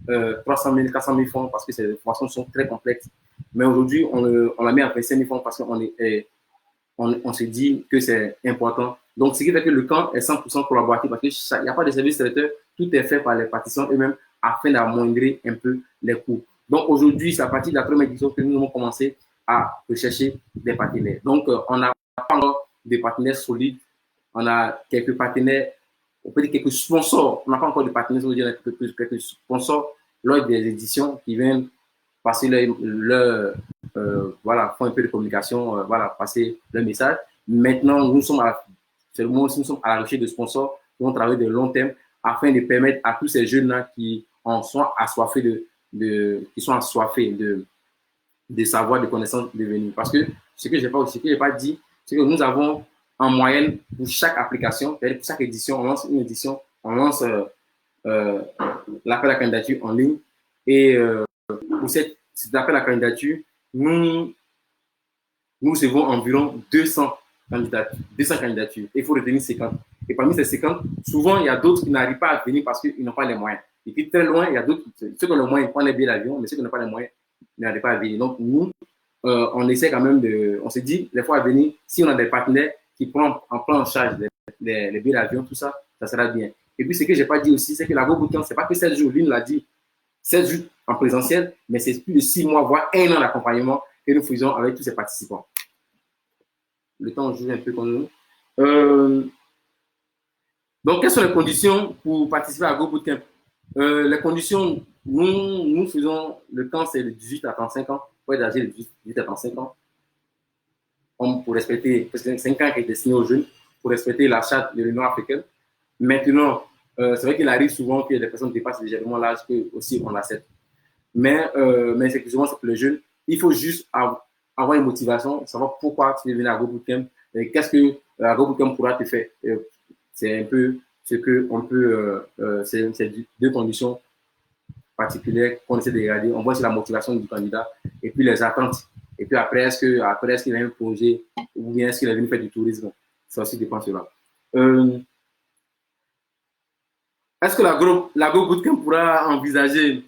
300 000, 400 000 francs parce que ces formations sont très complexes. Mais aujourd'hui, on la met à 25 000 francs parce qu'on se dit que c'est important. Donc, ce qui fait que le camp est 100% collaboratif parce qu'il n'y a pas de service traiteur, tout est fait par les participants eux-mêmes afin d'amoindrir un peu les coûts. Donc, aujourd'hui, c'est à partir de la première édition que nous avons commencé à rechercher des partenaires. Donc, on n'a pas encore des partenaires solides. On a quelques partenaires, on peut dire quelques sponsors. On n'a pas encore de partenaires solides, quelques sponsors lors des éditions qui viennent passer voilà, font un peu de communication, voilà, passer le message. Maintenant, nous sommes à la recherche de sponsors qui vont travailler de long terme afin de permettre à tous ces jeunes-là qui en sont assoiffés qui sont assoiffés de savoir, de connaissances devenir. Parce que ce que je n'ai pas dit, c'est que nous avons en moyenne pour chaque application, pour chaque édition, on lance une édition, on lance l'appel à candidature en ligne et pour cet appel à candidature, nous recevons environ 200 candidatures. Il faut retenir 50. Et parmi ces 50, souvent, il y a d'autres qui n'arrivent pas à venir parce qu'ils n'ont pas les moyens. Et puis, très loin, il y a d'autres, ceux qui ont les moyens, ils prennent les billets d'avion, mais ceux qui n'ont pas les moyens n'arrivent pas à venir. Donc, nous, on essaie quand même on se dit, des fois à venir, si on a des partenaires qui prennent en charge les billets d'avion, tout ça, ça sera bien. Et puis, ce que je n'ai pas dit aussi, c'est que la Go Bootcamp, ce n'est pas que 7 jours, l'une l'a dit, 7 jours en présentiel, mais c'est plus de 6 mois, voire 1 an d'accompagnement que nous faisons avec tous ces participants. Le temps joue un peu comme nous. Donc, quelles sont les conditions pour participer à Go Bootcamp? Les conditions, nous faisons, le camp, c'est de 18 à 35 ans. Il faut être âgé de 18 à 35 ans. Pour respecter, parce que c'est un camp qui est destiné aux jeunes, pour respecter la charte de l'Union africaine. Maintenant, c'est vrai qu'il arrive souvent que les personnes dépassent légèrement l'âge que aussi on l'accepte. Mais c'est souvent c'est pour les jeunes. Il faut juste avoir une motivation, savoir pourquoi tu veux venir à Go Bootcamp, qu'est-ce que la Go Bootcamp pourra te faire. C'est un peu ce qu'on peut, c'est deux conditions particulières qu'on essaie de regarder. On voit c'est la motivation du candidat et puis les attentes. Et puis après, est-ce qu'il a un projet ou bien est-ce qu'il est venu faire du tourisme? Ça aussi dépend de cela. Est-ce que la Go Bootcamp pourra envisager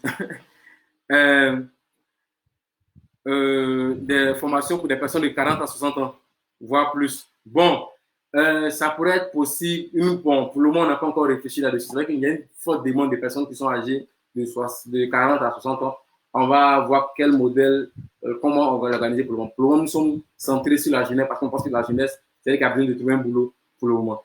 des formations pour des personnes de 40 à 60 ans, voire plus? Bon, ça pourrait être possible. Bon, pour le moment, on n'a pas encore réfléchi là-dessus. C'est vrai qu'il y a une forte demande de personnes qui sont âgées de 40 à 60 ans. On va voir quel modèle, comment on va l'organiser pour le moment. Pour le moment, nous sommes centrés sur la jeunesse parce qu'on pense que la jeunesse, c'est elle qui a besoin de trouver un boulot pour le moment.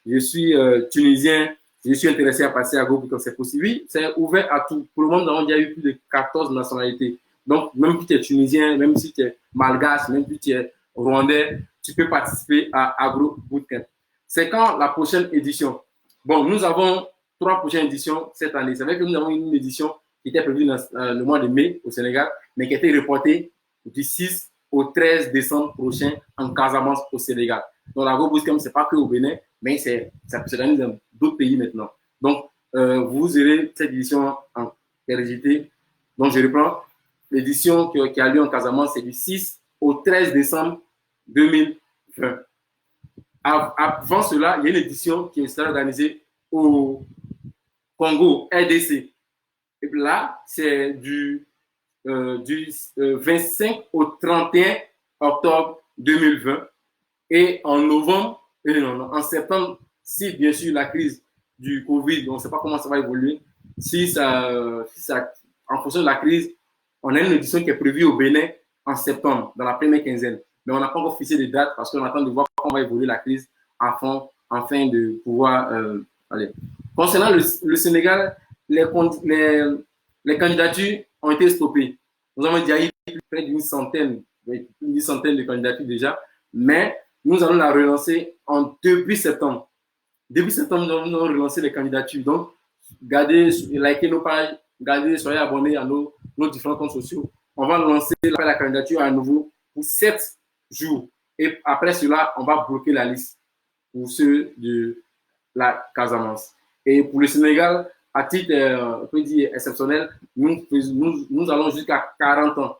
Je suis tunisien. Je suis intéressé à passer à Go Bootcamp, c'est possible. Oui, c'est ouvert à tout. Pour le moment, nous avons déjà eu plus de 14 nationalités. Donc, même si tu es tunisien, même si tu es malgache, même si tu es rwandais, tu peux participer à Agro Bootcamp. C'est quand la prochaine édition? Bon, nous avons 3 prochaines éditions cette année. C'est vrai que nous avons une édition qui était prévue dans le mois de mai au Sénégal, mais qui a été reportée du 6 au 13 décembre prochain en Casamance au Sénégal. Donc, la Go Bootcamp, ce n'est pas que au Bénin, mais ça s'organise dans d'autres pays maintenant. Donc, vous aurez cette édition en pérennité. Donc, je reprends. L'édition qui a lieu en Casamance, c'est du 6 au 13 décembre 2020. Avant cela, il y a une édition qui sera organisée au Congo, RDC. Et là, c'est du 25 au 31 octobre 2020. Et en novembre, en septembre, si bien sûr la crise du Covid, on ne sait pas comment ça va évoluer, en fonction de la crise, on a une édition qui est prévue au Bénin en septembre, dans la première quinzaine. Mais on n'a pas encore fixé de date parce qu'on attend de voir comment va évoluer la crise afin de pouvoir Allez. Concernant le Sénégal, les candidatures ont été stoppées. Nous avons déjà eu près d'une centaine de candidatures déjà, mais nous allons la relancer début septembre. Début septembre, nous allons relancer les candidatures. Donc, likez nos pages, soyez abonnés à nos différents comptes sociaux. On va lancer la candidature à nouveau pour 7 jours. Et après cela, on va bloquer la liste pour ceux de la Casamance. Et pour le Sénégal, à titre on peut dire exceptionnel, nous allons jusqu'à 40 ans.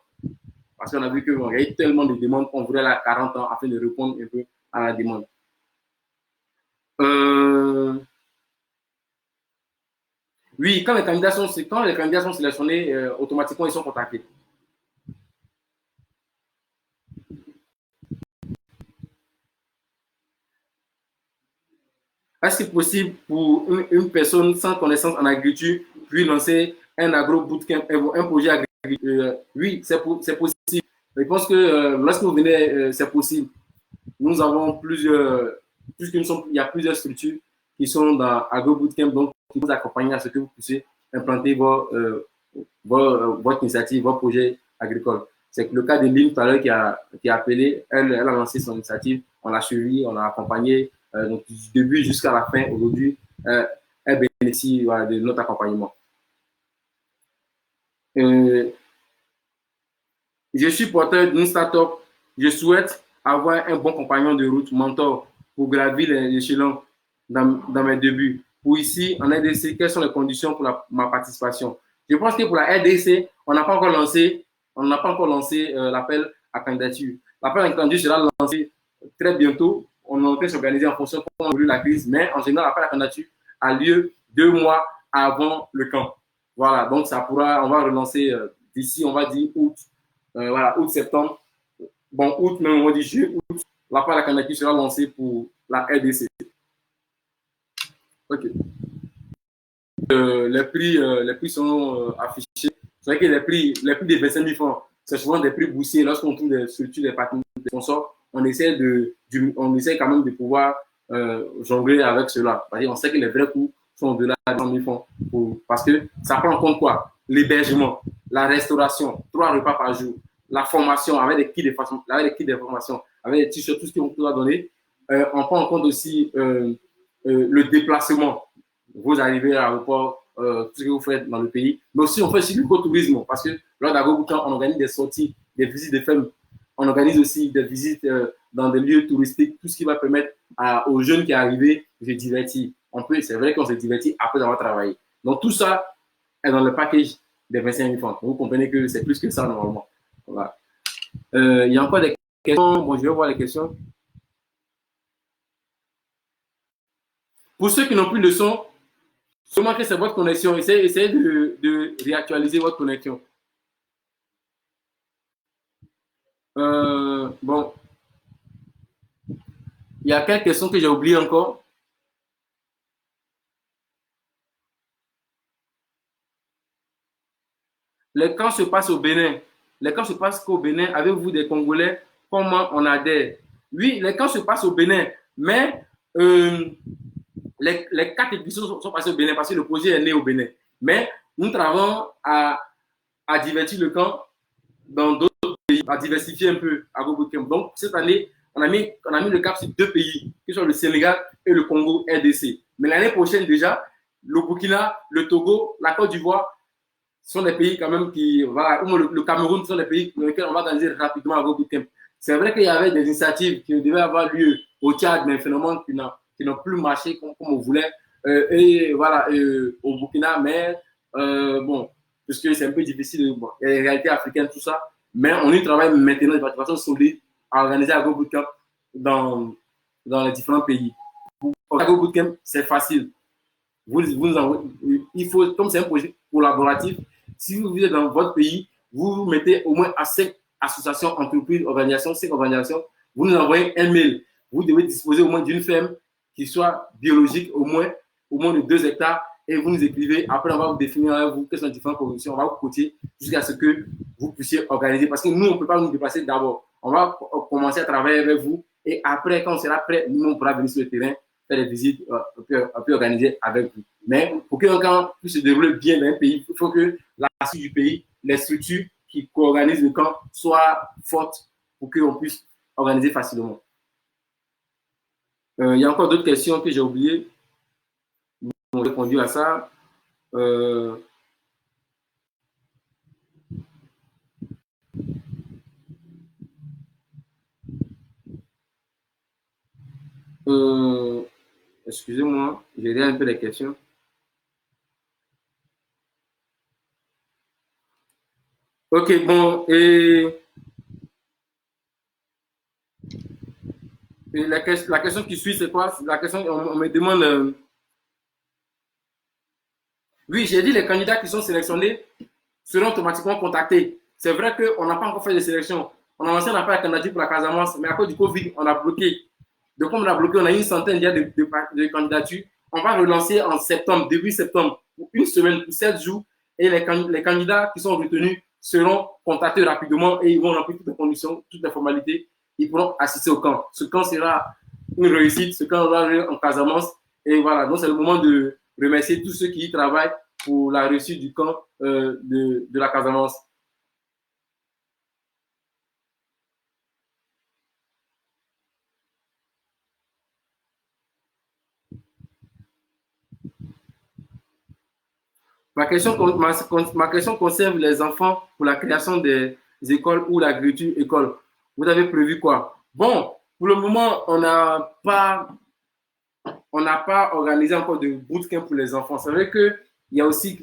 Parce qu'on a vu qu'il y a eu tellement de demandes qu'on voudrait à 40 ans afin de répondre un peu à la demande. Oui, quand les candidats sont sélectionnés, automatiquement, ils sont contactés. Est-ce que c'est possible pour une personne sans connaissance en agriculture puis lancer un agro-bootcamp, un projet agricole? Oui, c'est possible. Je pense que lorsque vous venez, c'est possible. Nous avons il y a plusieurs structures qui sont dans agro-bootcamp, donc qui vous accompagnent à ce que vous puissiez implanter votre initiative, votre projet agricole. C'est le cas de Lynn tout à l'heure qui a appelé, elle a lancé son initiative, on l'a suivi, on l'a accompagné. Donc, du début jusqu'à la fin, aujourd'hui, elle bénéficie de notre accompagnement. Je suis porteur d'une start-up. Je souhaite avoir un bon compagnon de route, mentor, pour gravir les échelons dans mes débuts. Pour ici, en RDC, quelles sont les conditions pour ma participation? Je pense que pour la RDC, on n'a pas encore lancé l'appel à candidature. L'appel à candidature sera lancé très bientôt. On est en train de s'organiser en fonction de comment évolue la crise, mais en général, l'appel à candidature a lieu 2 mois avant le camp. Voilà, donc on va relancer d'ici, on va dire août, août-septembre. Bon, août, même on va dire juillet, août, l'appel à la candidature sera lancé pour la RDC. Ok. Les prix sont affichés. C'est vrai que les prix de 25 000 francs, c'est souvent des prix boursiers. Lorsqu'on trouve des structures, des partenaires, des sponsors, on essaie quand même de pouvoir jongler avec cela. Parce qu'on sait que les vrais coûts sont au-delà de 100 000 francs. Parce que ça prend en compte quoi? L'hébergement, la restauration, 3 repas par jour, la formation avec des kits de formation, avec des t-shirts, tout ce qu'on doit donner. On prend en compte aussi le déplacement. Vous arrivez à l'aéroport, tout ce que vous faites dans le pays. Mais aussi, on fait aussi l'écotourisme parce que lors d'Ago-Bootcamp, on organise des sorties, des visites de femmes. On organise aussi des visites dans des lieux touristiques, tout ce qui va permettre aux jeunes qui arrivent de se divertir. C'est vrai qu'on se divertit après avoir travaillé. Donc, tout ça est dans le package des 25 000 francs. Vous comprenez que c'est plus que ça normalement. Voilà. Il y a encore des questions. Bon, je vais voir les questions. Pour ceux qui n'ont plus de son, seulement que c'est votre connexion. Essayez de réactualiser votre connexion. Bon. Il y a quelques questions que j'ai oubliées encore. Les camps se passent au Bénin. Les camps se passent qu'au Bénin. Avez-vous des Congolais? Comment on adhère? Oui, les camps se passent au Bénin. Mais les 4 éditions sont passées au Bénin parce que le projet est né au Bénin. Mais nous travaillons à divertir le camp dans d'autres pays, à diversifier un peu à Go-Bootcamp. Donc, cette année, on a mis le cap sur 2 pays, qui sont le Sénégal et le Congo RDC. Mais l'année prochaine, déjà, le Burkina, le Togo, la Côte d'Ivoire sont des pays quand même le Cameroun sont des pays dans lesquels on va organiser rapidement à Go-Bootcamp. C'est vrai qu'il y avait des initiatives qui devaient avoir lieu au Tchad, mais finalement qui n'ont plus marché comme on voulait. Et voilà, au Burkina, mais bon, parce que c'est un peu difficile, bon, il y a les réalités africaines, tout ça, mais on y travaille maintenant de façon solide à organiser un Go-Bootcamp dans les différents pays. Pour un Go-Bootcamp, c'est facile. Il faut, comme c'est un projet collaboratif, si vous vivez dans votre pays, vous mettez au moins à 5 associations, entreprises, organisations, 5 organisations, vous nous envoyez un mail. Vous devez disposer au moins d'une ferme qui soit biologique, au moins de 2 hectares, et vous nous écrivez. Après, on va vous définir avec vous quelles sont les différentes conditions, on va vous coacher jusqu'à ce que vous puissiez organiser. Parce que nous, on ne peut pas nous dépasser d'abord. On va commencer à travailler avec vous, et après, quand on sera prêt, nous, on pourra venir sur le terrain faire des visites, on peut organiser avec vous. Mais pour qu'un camp puisse se dérouler bien dans un pays, il faut que la suite du pays, les structures qui co-organisent le camp soient fortes pour qu'on puisse organiser facilement. Il y a encore d'autres questions que j'ai oubliées. Ils ont répondu à ça. Excusez-moi, j'ai regardé un peu les questions. Ok, bon, et la question qui suit, c'est quoi? La question, on me demande. Oui, j'ai dit les candidats qui sont sélectionnés seront automatiquement contactés. C'est vrai qu'on n'a pas encore fait de sélection. On a lancé un appel à candidature pour la Casamance, mais à cause du Covid, on a bloqué. Donc, comme on a bloqué, on a eu une centaine de candidatures. On va relancer en septembre, début septembre, pour une semaine, pour 7 jours. Et les candidats qui sont retenus seront contactés rapidement et ils vont remplir toutes les conditions, toutes les formalités. Ils pourront assister au camp. Ce camp sera une réussite. Ce camp va aller en Casamance. Et voilà, donc c'est le moment de remercier tous ceux qui y travaillent pour la réussite du camp de la Casamance. Ma question concerne les enfants pour la création des écoles ou l'agriculture école. Vous avez prévu quoi? Bon, pour le moment, on n'a pas organisé encore de bootcamp pour les enfants. C'est vrai qu'il y a aussi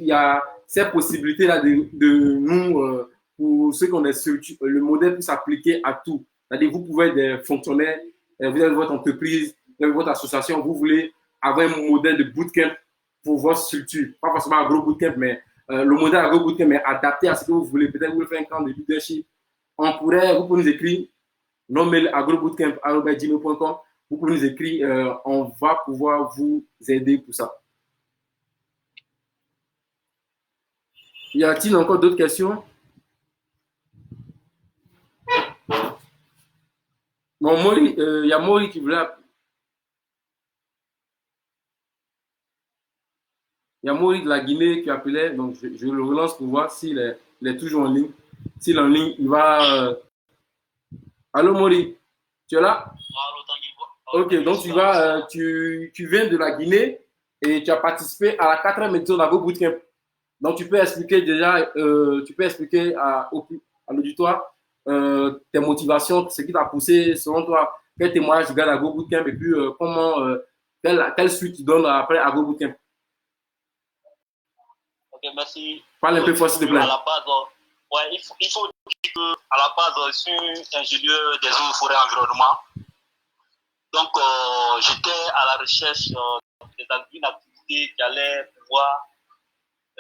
cette possibilité-là de nous, pour ceux qui ont des structures, le modèle peut s'appliquer à tout. C'est-à-dire, vous pouvez être des fonctionnaires, vous avez votre entreprise, vous avez votre association, vous voulez avoir un modèle de bootcamp pour votre structure. Pas forcément un gros bootcamp, mais le modèle agro bootcamp est adapté à ce que vous voulez. Peut-être vous voulez faire un camp de leadership. Vous pouvez nous écrire non-mail agrobootcamp@gmail.com. Vous pouvez nous écrire, on va pouvoir vous aider pour ça. Y a-t-il encore d'autres questions? Bon, Mori, y a Mori qui voulait. Il y a Mori de la Guinée qui appelait, donc je le relance pour voir s'il est toujours en ligne. S'il est en ligne, il va. Allô Mori, tu es là? Ok, donc tu viens de la Guinée et tu as participé à la 4e édition d'Agro Bootcamp. Donc tu peux expliquer déjà, à l'auditoire tes motivations, ce qui t'a poussé, selon toi, quel témoignage tu gardes à Agro Bootcamp et puis quelle suite tu donnes après Agro Bootcamp. Ok, merci. Parle un peu fort, s'il te plaît. À la base, ouais, il faut dire qu'à la base, je suis ingénieur des eaux, forêts, environnement. Donc, j'étais à la recherche d'une activité qui allait pouvoir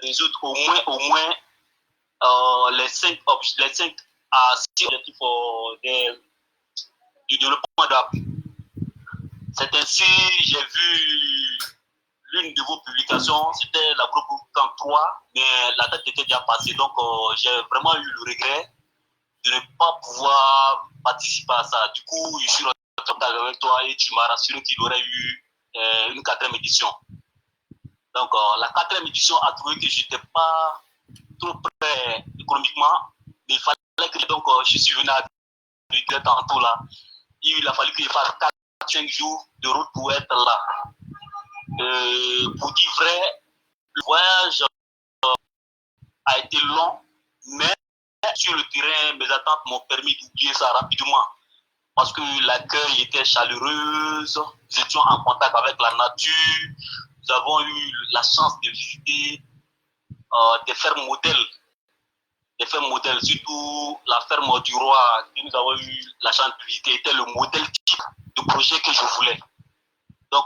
résoudre au moins les 5 à 6 objectifs du développement durable. C'est ainsi j'ai vu l'une de vos publications, c'était la groupe 3, mais la date était déjà passée. Donc, j'ai vraiment eu le regret de ne pas pouvoir participer à ça. Du coup, je suis en contact avec toi et tu m'as rassuré qu'il y aurait eu une 4e édition. Donc, la 4e édition a trouvé que je n'étais pas trop prêt économiquement. Mais il fallait que donc, je suis venu à dire tantôt là. Il a fallu que je fasse 4-5 jours de route pour être là. Pour dire vrai, le voyage a été long, mais sur le terrain, mes attentes m'ont permis d'oublier ça rapidement. Parce que l'accueil était chaleureux, nous étions en contact avec la nature, nous avons eu la chance de visiter des fermes modèles. Des fermes modèles, surtout la ferme du roi que nous avons eu la chance de visiter, était le modèle type de projet que je voulais. Donc,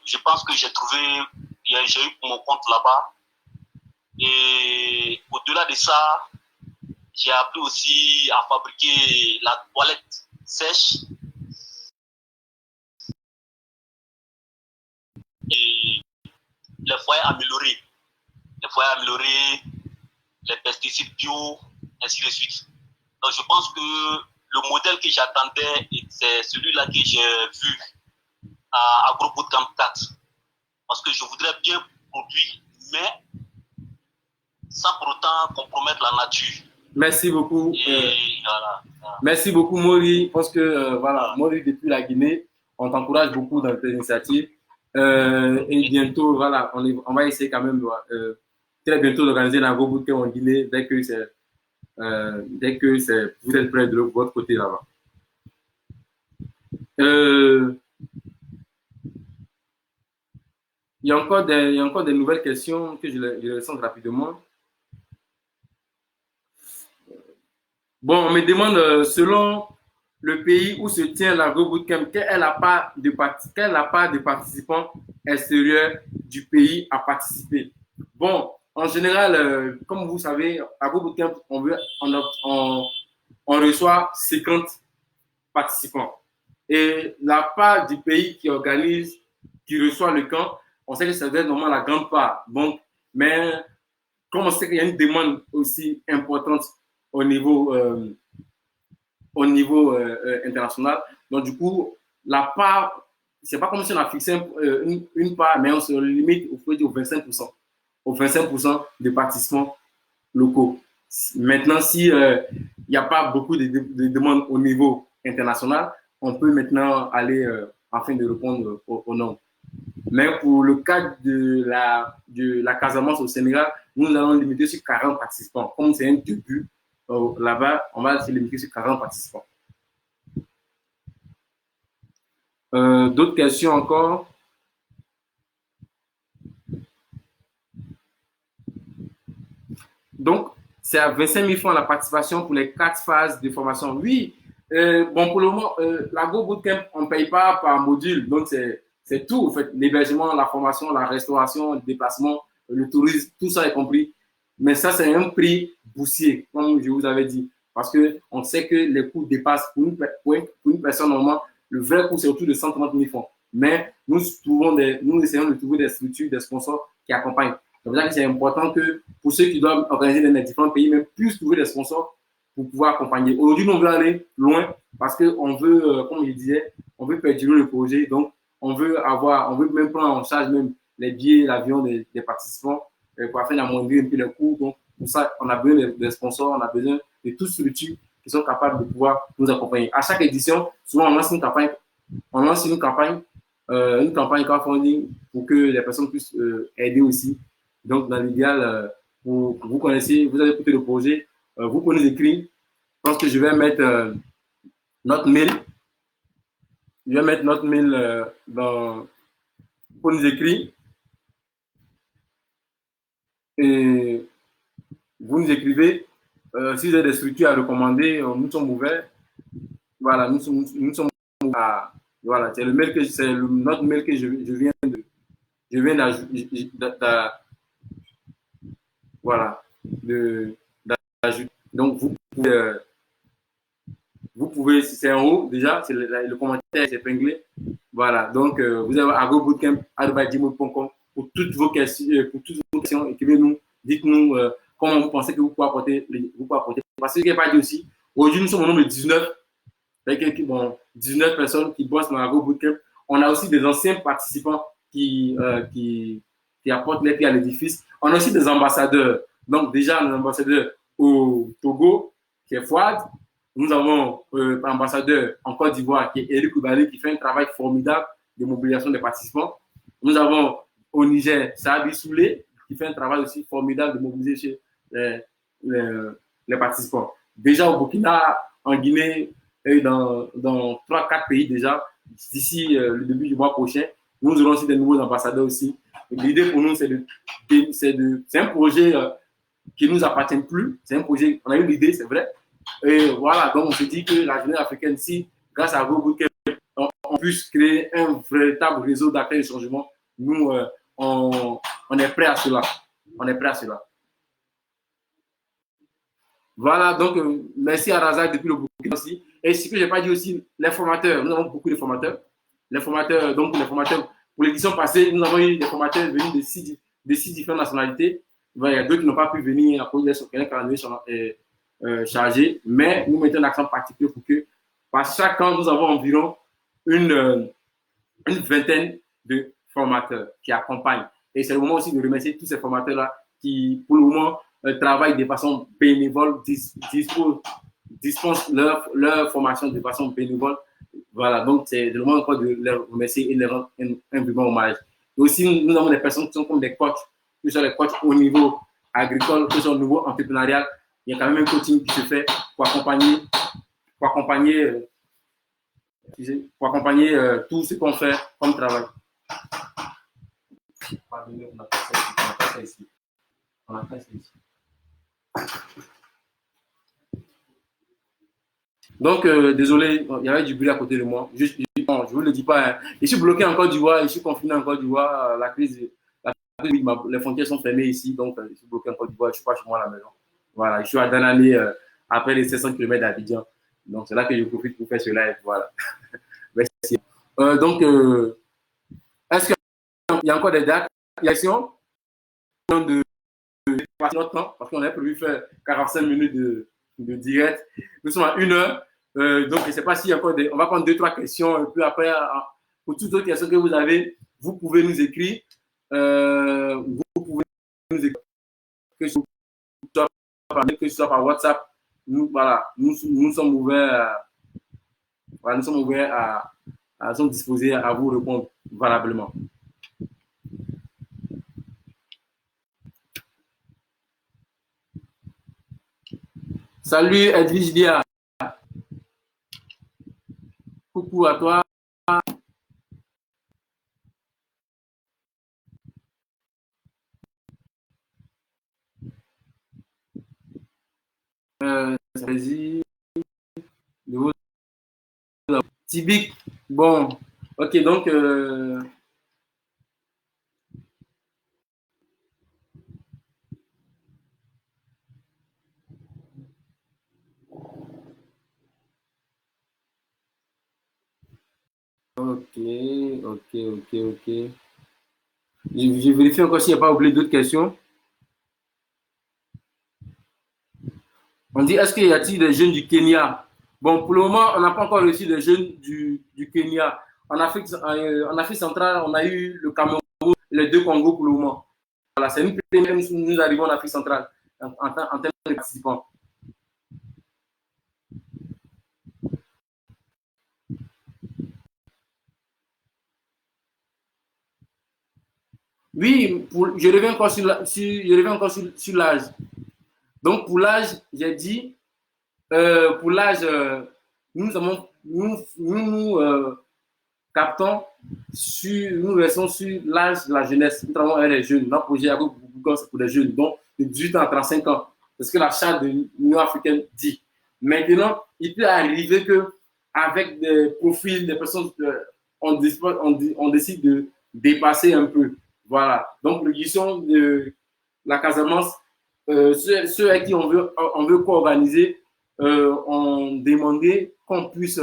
je pense que j'ai eu mon compte là-bas. Et au-delà de ça, j'ai appris aussi à fabriquer la toilette sèche. Et les foyers améliorés. Les pesticides bio, ainsi de suite. Donc, je pense que le modèle que j'attendais, c'est celui-là que j'ai vu à AgroBootcamp 4. Parce que je voudrais bien produire, mais sans pour autant compromettre la nature. Merci beaucoup. Voilà. Merci beaucoup, Maury. Je pense que, voilà, Maury, depuis la Guinée, on t'encourage beaucoup dans tes initiatives. Et bientôt, voilà, on va essayer quand même très bientôt d'organiser un gros bootcamp en Guinée dès que vous êtes près de votre côté là-bas. Il y a encore des nouvelles questions que je les sens rapidement. Bon, on me demande, selon le pays où se tient l'AgroBootcamp, quelle est la part de participants extérieurs du pays à participer? Bon, en général, comme vous savez, AgroBootcamp, on reçoit 50 participants. Et la part du pays qui reçoit le camp, on sait que ça doit être normalement la grande part. Donc, mais comme on sait qu'il y a une demande aussi importante au niveau international, donc du coup, la part, c'est pas comme si on a fixé une part, mais on se limite au 25%. Au 25% de participants locaux. Maintenant, si n'y a pas beaucoup de demandes au niveau international, on peut maintenant aller afin de répondre au nom. Mais pour le cas de la Casamance au Sénégal, nous allons limiter sur 40 participants. Comme c'est un début, là-bas, on va se limiter sur 40 participants. D'autres questions encore? Donc, c'est à 25 000 francs la participation pour les 4 phases de formation. Oui, bon, pour le moment, l'AgroBootcamp, on ne paye pas par module. Donc, c'est tout, en fait. L'hébergement, la formation, la restauration, le déplacement, le tourisme, tout ça est compris. Mais ça, c'est un prix boursier, comme je vous avais dit. Parce qu'on sait que les coûts dépassent pour une personne normale. Le vrai coût, c'est autour de 130 000 francs. Mais nous essayons de trouver des structures, des sponsors qui accompagnent. C'est pour ça que c'est important que pour ceux qui doivent organiser dans les différents pays, même puissent trouver des sponsors pour pouvoir accompagner. Aujourd'hui, nous, on veut aller loin parce qu'on veut, comme je disais, on veut perdurer le projet. Donc, on veut même prendre en charge même les billets, l'avion des participants pour afin d'amoindrir un peu les coûts. Donc, pour ça, on a besoin des sponsors, on a besoin de toutes structures qui sont capables de pouvoir nous accompagner. À chaque édition, souvent, on lance une campagne crowdfunding pour que les personnes puissent aider aussi. Donc, dans l'idéal, vous connaissez, vous avez écouté le projet, vous pouvez nous écrire. Je pense que je vais mettre notre mail. Je vais mettre notre mail pour nous écrire. Et vous nous écrivez. Si vous avez des structures à recommander, nous sommes ouverts. Voilà, nous sommes ouverts. Voilà, c'est notre mail que je viens d'ajouter. Voilà, d'ajouter. Donc, vous pouvez, c'est en haut déjà, c'est le commentaire est épinglé. Voilà, donc vous avez agrobootcamp@gmail.com pour toutes vos questions, écrivez-nous, dites-nous comment vous pensez que vous pouvez apporter. Parce que je n'ai pas dit aussi, aujourd'hui nous sommes au nombre de 19, avec 19 personnes qui bossent dans l'AgroBootcamp. On a aussi des anciens participants qui apportent les pieds à l'édifice. On a aussi des ambassadeurs. Donc déjà, un ambassadeur au Togo, qui est Fouad. Nous avons un ambassadeur en Côte d'Ivoire, qui est Eric Oubali, qui fait un travail formidable de mobilisation des participants. Nous avons au Niger, Sahabi Soulé, qui fait un travail aussi formidable de mobiliser les participants. Déjà au Burkina, en Guinée, et dans 3-4 pays déjà, d'ici le début du mois prochain, nous aurons aussi des nouveaux ambassadeurs aussi. L'idée pour nous, c'est un projet qui ne nous appartient plus. C'est un projet, on a eu l'idée, c'est vrai. Et voilà, donc on se dit que la jeunesse africaine, si grâce à AgroBootcamp, on puisse créer un véritable réseau d'accueil et de changement, nous, on est prêt à cela. On est prêt à cela. Voilà, donc merci à Razak depuis le Burkina aussi. Et ce que je n'ai pas dit aussi, les formateurs, nous avons beaucoup de formateurs. Pour l'édition passée, nous avons eu des formateurs venus de 6 différentes nationalités. Il y a deux qui n'ont pas pu venir à cause de leur calendrier chargé, mais nous mettons un accent particulier pour que, par chaque an, nous avons environ une vingtaine de formateurs qui accompagnent. Et c'est le moment aussi de remercier tous ces formateurs-là qui, pour le moment, travaillent de façon bénévole, dispensent leur formation de façon bénévole. Voilà, donc c'est le moment encore de les remercier et de leur rendre un vivant hommage. Et aussi, nous avons des personnes qui sont comme des coachs, que ce soit les coachs au niveau agricole, que ce soit au niveau entrepreneurial. Il y a quand même un coaching qui se fait pour accompagner tout ce qu'on fait comme travail. On a fait ça ici. On a fait ça ici. Donc, désolé, il y avait du bruit à côté de moi. Je ne vous le dis pas. Hein. Je suis bloqué en Côte d'Ivoire, je suis confiné en Côte d'Ivoire. Les frontières sont fermées ici, donc je suis bloqué en Côte d'Ivoire. Je ne suis pas chez moi à la maison. Voilà, je suis à Danali après les 700 km d'Abidjan. Donc, c'est là que je profite pour faire ce live. Voilà. Merci. Donc, est-ce qu'il y a encore des dates? Il y a question de passer notre temps, parce qu'on avait prévu faire 45 minutes de direct. Nous sommes à 1 heure. Donc, je ne sais pas s'il y a encore des... On va prendre 2-3 questions. Et puis après, pour toutes autres questions que vous avez, vous pouvez nous écrire. Vous pouvez nous écrire que ce soit par WhatsApp. Nous, voilà, nous sommes ouverts nous sommes ouverts nous sommes disposés à vous répondre valablement. Salut Edwige Dia. Coucou à toi. Vas-y. Tibic. Bon. Ok, donc. Ok. Je vérifie encore s'il n'y a pas oublié d'autres questions. On dit, est-ce qu'il y a-t-il des jeunes du Kenya? Bon, pour le moment, on n'a pas encore reçu des jeunes du Kenya. En Afrique centrale, on a eu le Cameroun, les deux Congos pour le moment. Voilà, c'est une première, nous arrivons en Afrique centrale en termes de participants. Oui, je reviens encore sur l'âge. Donc, pour l'âge, j'ai dit, pour l'âge, nous captons, nous restons sur l'âge de la jeunesse. Nous travaillons avec les jeunes. Notre projet est pour les jeunes, donc de 18 ans à 35 ans. C'est ce que la charte de l'Union africaine dit. Maintenant, il peut arriver qu'avec des profils, des personnes, on décide de dépasser un peu. Voilà. Donc, l'édition de la Casamance, ceux avec qui on veut co-organiser, ont demandé qu'on puisse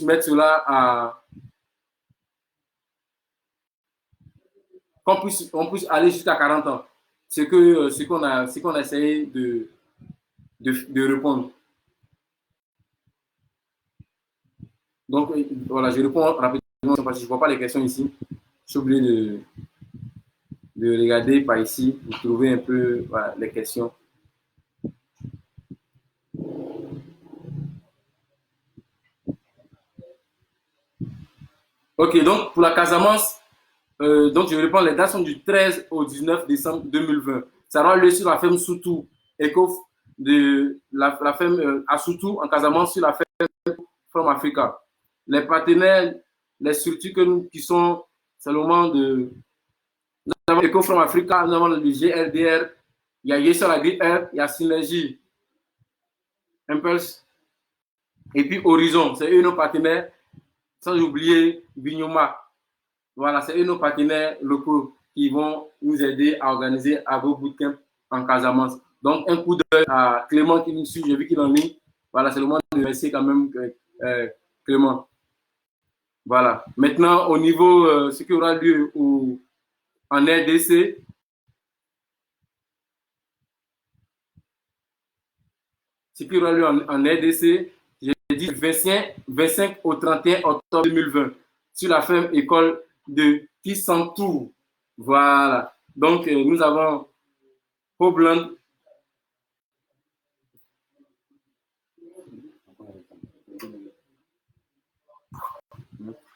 mettre cela qu'on puisse aller jusqu'à 40 ans. C'est qu'on a essayé de répondre. Donc, voilà, je réponds rapidement parce que je ne vois pas les questions ici. Je suis obligé de regarder par ici pour trouver un peu les questions. Ok, donc pour la Casamance, donc je réponds, les dates sont du 13 au 19 décembre 2020. Ça aura lieu sur la ferme Soutou, de la ferme à Soutou en Casamance, sur la ferme From Africa. Les partenaires, les structures qui sont, c'est le moment de... Nous avons Eco From Africa, nous avons le GRDR, il y a Yesol Agri Air, il y a Synergie, Impulse, et puis Horizon, c'est eux nos partenaires, sans oublier Bignoma. Voilà, c'est eux nos partenaires locaux qui vont nous aider à organiser Agro Bootcamp en Casamance. Donc, un coup d'œil à Clément qui nous suit, j'ai vu qu'il en est. Voilà, c'est le moment de remercier quand même Clément. Voilà. Maintenant, au niveau ce qui aura lieu en RDC, ce qui aura lieu en RDC, j'ai du 25 au 31 octobre 2020 sur la ferme école de Kissantour. Voilà. Donc, nous avons Pobland.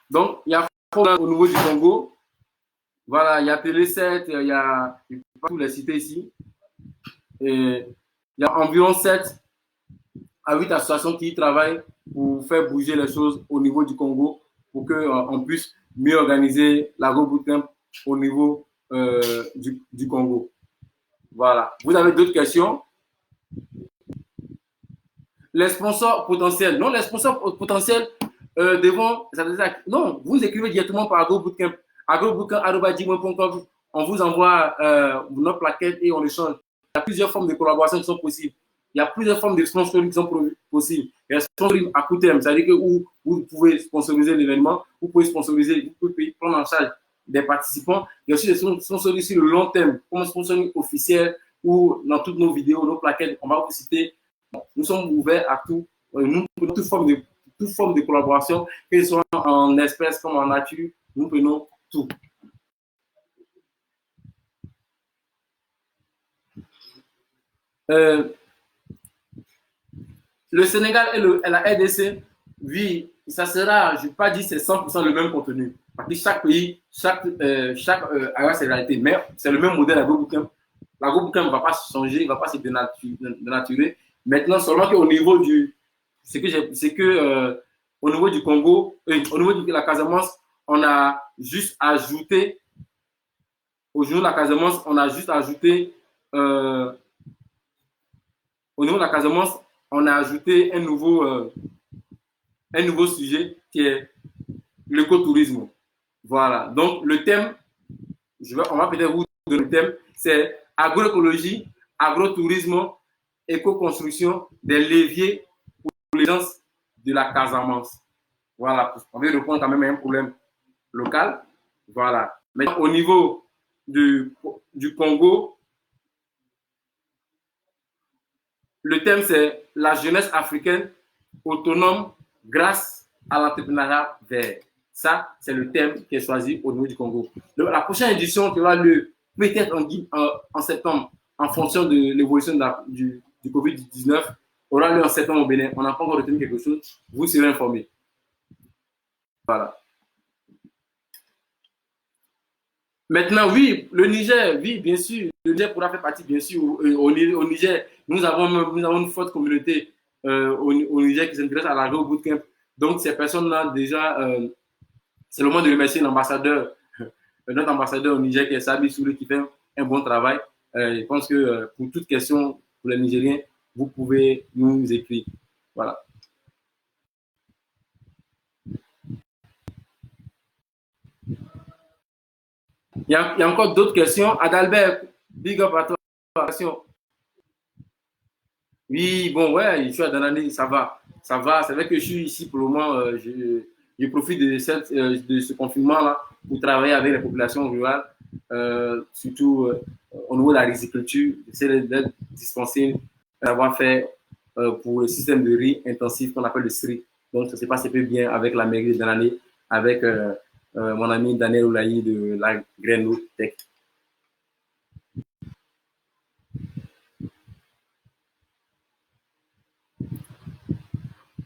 Donc, il y a Pobland au niveau du Congo. Voilà, il y a Télé 7, il y a, je ne peux pas tous les citer ici. Et il y a environ 7 à 8 associations qui travaillent pour faire bouger les choses au niveau du Congo pour qu'on puisse mieux organiser l'agro-bootcamp au niveau du Congo. Voilà. Vous avez d'autres questions? Les sponsors potentiels. Non, les sponsors potentiels devront... Non, vous écrivez directement par AgroBootcamp. AgroBootcamp@gmail.com. On vous envoie notre plaquette et on échange. Il y a plusieurs formes de collaboration qui sont possibles. Il y a plusieurs formes de sponsoring qui sont possibles. Il y a le sponsoring à court terme, c'est-à-dire que vous pouvez sponsoriser l'événement, vous pouvez sponsoriser, vous pouvez prendre en charge des participants. Il y a aussi des sponsoring sur le long terme, comme un sponsoring officiel ou dans toutes nos vidéos, nos plaquettes, on va vous citer. Nous sommes ouverts à tout, toute forme de collaboration, que ce soit en espèces comme en nature, nous prenons tout. Le Sénégal et la RDC, oui, ça sera, je ne vais pas dire c'est 100% le même contenu. Parce que chaque pays, chaque a ses réalités, mais c'est le même modèle AgroBootcamp. L'AgroBootcamp ne va pas changer, il ne va pas se dénaturer. Maintenant, seulement qu'au niveau au niveau du Congo, au niveau de la Casamance, on a juste ajouté, au niveau de la Casamance, on a juste ajouté, au niveau de la Casamance, on a ajouté un nouveau sujet qui est l'écotourisme. Voilà. Donc, le thème, on va peut-être vous donner le thème, c'est agroécologie, agrotourisme, éco-construction des leviers pour les gens de la Casamance. Voilà. On veut répondre quand même à un problème local. Voilà. Maintenant, au niveau du Congo, le thème, c'est la jeunesse africaine autonome grâce à l'entrepreneuriat vert. Ça, c'est le thème qui est choisi au niveau du Congo. Donc, la prochaine édition qui aura lieu peut-être en septembre, en fonction de l'évolution du Covid-19, aura lieu en septembre au Bénin. On n'a pas encore retenu quelque chose. Vous serez informés. Voilà. Maintenant, oui, le Niger, oui, bien sûr, le Niger pourra faire partie, bien sûr. Au Niger, nous avons une forte communauté au Niger qui s'intéresse à l'agro-bootcamp. Donc, ces personnes-là, déjà, c'est le moment de remercier l'ambassadeur, notre ambassadeur au Niger qui est Sabi Souli, qui fait un bon travail. Je pense que pour toute question pour les Nigériens, vous pouvez nous écrire. Voilà. Il y a encore d'autres questions. Adalbert, big up à toi. Oui, bon, ouais, je suis à Danani, ça va. Ça va. C'est vrai que je suis ici pour le moment. Je profite de ce confinement-là pour travailler avec les populations rurales, surtout au niveau de la riziculture. J'essaie d'être dispensé, d'avoir fait pour le système de riz intensif qu'on appelle le SRI. Donc, ça s'est passé peu bien avec la mairie de Danani, avec mon ami Daniel Oulayi de la Greno Tech.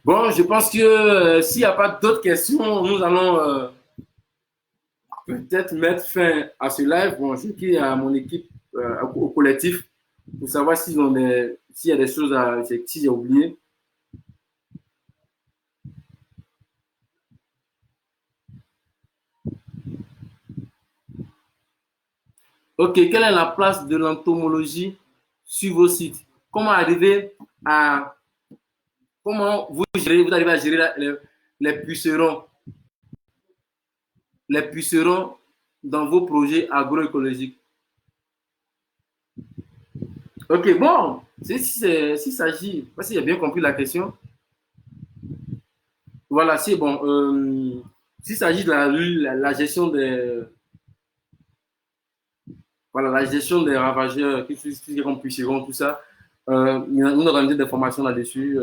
Bon, je pense que s'il n'y a pas d'autres questions, nous allons peut-être mettre fin à ce live. Bon, j'écris à mon équipe, au collectif, pour savoir s'il y a des choses si j'ai oublié. Ok, quelle est la place de l'entomologie sur vos sites? Comment arriver à... Comment vous arrivez à gérer les pucerons dans vos projets agroécologiques? Ok, bon, s'il s'agit, je ne sais pas si j'ai bien compris la question. Voilà, c'est bon. S'il s'agit de la gestion des... Voilà, la gestion des ravageurs, qui comme pucerons, tout ça, nous organisons des formations là-dessus.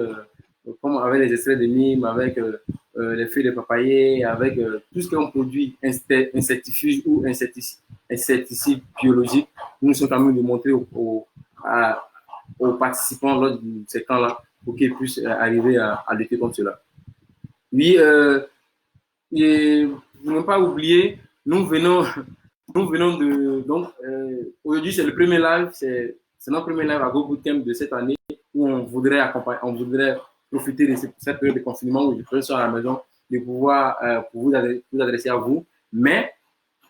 comme avec les extraits de mime, avec les feuilles de papayer, avec tout ce qu'on produit insectifuge ou insecticide biologique. Nous sommes quand même de montrer aux participants lors de ces camps-là pour qu'ils puissent arriver à lutter contre cela. Oui, et ne pas oublier, nous venons de. Donc, aujourd'hui, c'est le premier live, c'est notre premier live à Go Bootcamp de cette année où on voudrait profiter de cette période de confinement où je peux sur la maison de pouvoir pour vous adresser à vous. Mais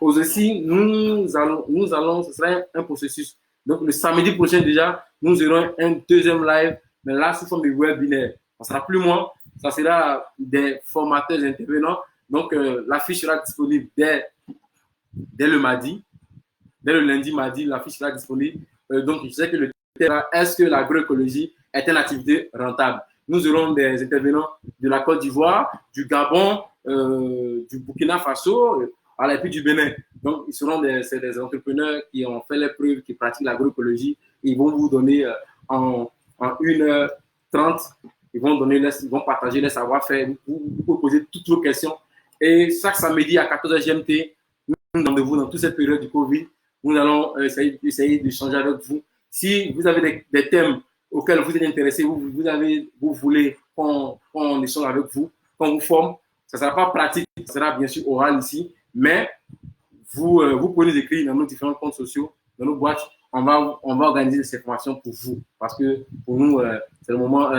aussi, nous allons, ce sera un processus. Donc, le samedi prochain déjà, nous aurons un deuxième live, mais là, sous forme de webinaire. Ça sera plus moi, ça sera des formateurs intervenants. Donc, l'affiche sera disponible dès le mardi. Dès le lundi, mardi, l'affiche sera disponible. Donc, je sais que le thème est-ce que l'agroécologie est une activité rentable? Nous aurons des intervenants de la Côte d'Ivoire, du Gabon, du Burkina Faso, et puis du Bénin. Donc, c'est des entrepreneurs qui ont fait les preuves, qui pratiquent l'agroécologie. Ils vont vous donner en 1h30, ils vont partager les savoir-faire, vous pouvez poser toutes vos questions. Et chaque samedi à 14h GMT, nous rendez-vous dans toute cette période du Covid. Nous allons essayer d'échanger avec vous. Si vous avez des thèmes auxquels vous êtes intéressés, vous voulez qu'on échange avec vous, qu'on vous forme, ça ne sera pas pratique, ça sera bien sûr oral ici, mais vous pouvez nous écrire dans nos différents comptes sociaux, dans nos boîtes. On va organiser ces formations pour vous. Parce que pour nous, c'est le moment,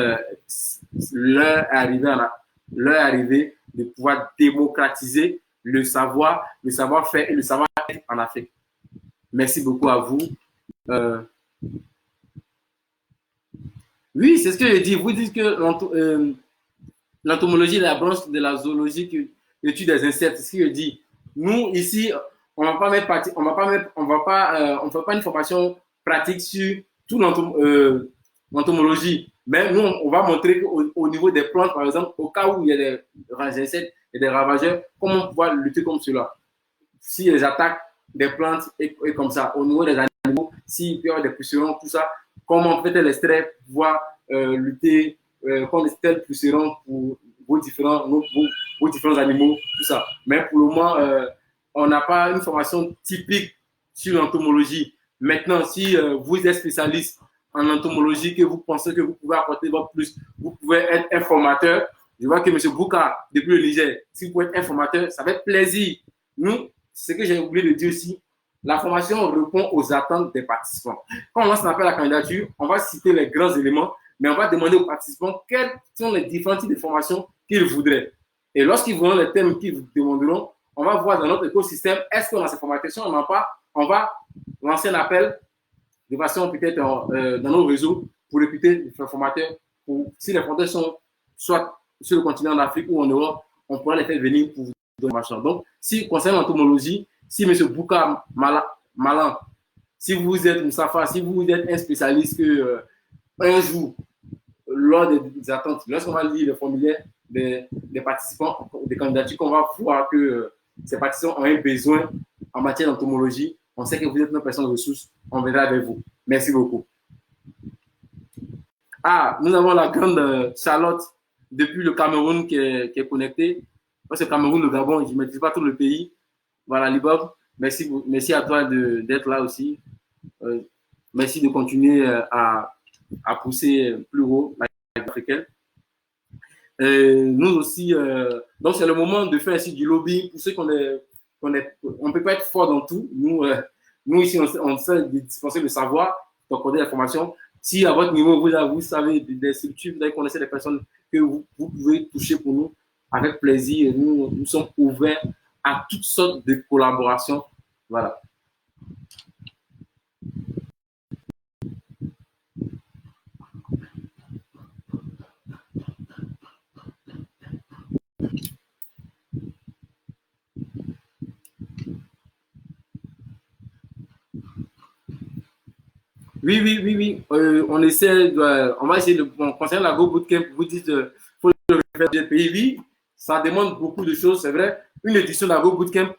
l'heure est arrivée de pouvoir démocratiser le savoir-faire et le savoir-être en Afrique. Merci beaucoup à vous. Oui, c'est ce que je dis. Vous dites que l'entomologie est la branche de la zoologie qui étudie des insectes. C'est ce que je dis. Nous, ici, on ne fait pas une formation pratique sur toute l'entomologie. Mais nous, on va montrer qu'au niveau des plantes, par exemple, au cas où il y a des insectes et des ravageurs, comment pouvoir lutter contre cela. Si les attaques des plantes et comme ça, au niveau des animaux, s'il peut y avoir des pucerons, tout ça, comment peut-être l'extrait pouvoir lutter contre tel puceron pour vos différents animaux, tout ça. Mais pour le moment, on n'a pas une formation typique sur l'entomologie. Maintenant, si vous êtes spécialiste en entomologie, que vous pensez que vous pouvez apporter votre plus, vous pouvez être informateur. Je vois que M. Bouka, depuis le Niger, si vous pouvez être informateur, ça fait plaisir. Nous, ce que j'ai oublié de dire aussi, la formation répond aux attentes des participants. Quand on lance un appel à la candidature, on va citer les grands éléments, mais on va demander aux participants quels sont les différents types de formations qu'ils voudraient. Et lorsqu'ils verront les thèmes qu'ils vous demanderont, on va voir dans notre écosystème, est-ce qu'on a ces formations, on n'en a pas, on va lancer un appel de façon peut-être dans nos réseaux pour recruter des formateurs. Si les formateurs sont soit sur le continent d'Afrique ou en Europe, on pourra les faire venir pour vous donner des formations. Donc, si concernant l'entomologie, si M. Bouka Malan, si vous êtes Moussafa, si vous êtes un spécialiste que un jour, lors des attentes, lorsqu'on va lire le formulaire des participants, des candidatures, qu'on va voir que ces participants ont un besoin en matière d'entomologie, on sait que vous êtes une personne de ressources, on verra avec vous. Merci beaucoup. Nous avons la grande Charlotte depuis le Cameroun qui est connectée. Moi, c'est Cameroun, le Gabon, je ne maîtrise pas tout le pays. Voilà, Libob, merci à toi d'être là aussi. Merci de continuer à pousser plus haut la culture africaine. Nous aussi, donc c'est le moment de faire ainsi du lobbying pour ceux on ne peut pas être fort dans tout. Nous ici, on sait dispenser le savoir, d'accorder la formation. Si à votre niveau, vous savez des structures, vous connaissez des personnes que vous pouvez toucher pour nous, avec plaisir. Nous sommes ouverts à toutes sortes de collaborations. Voilà. Oui. On essaie on va essayer concernant la Go Bootcamp, vous dites faut le faire du pays. Oui, ça demande beaucoup de choses, c'est vrai. Une édition de la Go Bootcamp,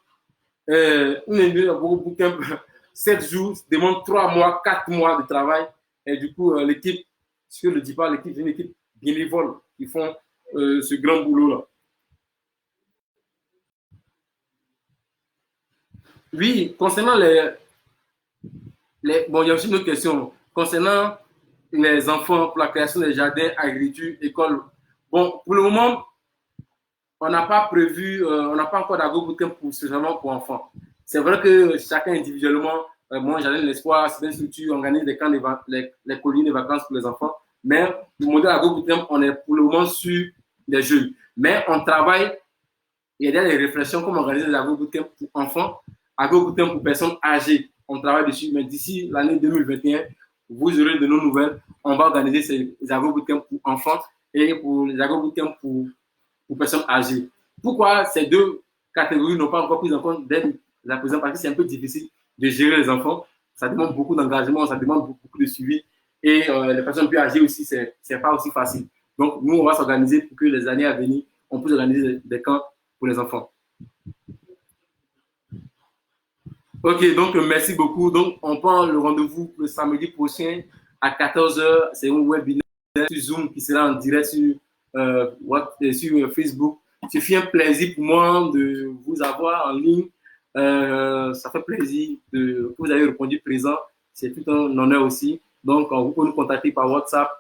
7 jours, demande 3 mois, 4 mois de travail. Et du coup, l'équipe, ce que je ne dis pas, l'équipe, c'est une équipe bénévole qui font ce grand boulot-là. Oui, concernant bon, il y a aussi une autre question. Concernant les enfants pour la création des jardins, agriculture, école. Bon, pour le moment, on n'a pas prévu, on n'a pas encore d'agro-bootcamp pour spécialement pour enfants. C'est vrai que chacun individuellement, moi, Jardin de l'Espoir, c'est une structure, organise des camps, les colonies de vacances pour les enfants. Mais pour le modèle agro-bootcamp, on est pour le moment sur les jeunes. Mais on travaille, il y a des réflexions comme organiser des agro-bootcamp pour enfants, agro-bootcamp pour personnes âgées. On travaille dessus, mais d'ici l'année 2021, vous aurez de nos nouvelles. On va organiser ces agro-bootcamp pour enfants et pour les agro-bootcamp pour personnes âgées. Pourquoi ces deux catégories n'ont pas encore pris en compte dès la présent? Parce que c'est un peu difficile de gérer les enfants. Ça demande beaucoup d'engagement, ça demande beaucoup de suivi. Et les personnes plus âgées aussi, c'est pas aussi facile. Donc, nous, on va s'organiser pour que les années à venir, on puisse organiser des camps pour les enfants. Ok, donc merci beaucoup. Donc, on prend le rendez-vous le samedi prochain à 14h. C'est un webinaire sur Zoom qui sera en direct sur Facebook. Ce fut un plaisir pour moi de vous avoir en ligne. Ça fait plaisir que vous ayez répondu présent. C'est tout un honneur aussi. Donc, vous pouvez nous contacter par WhatsApp.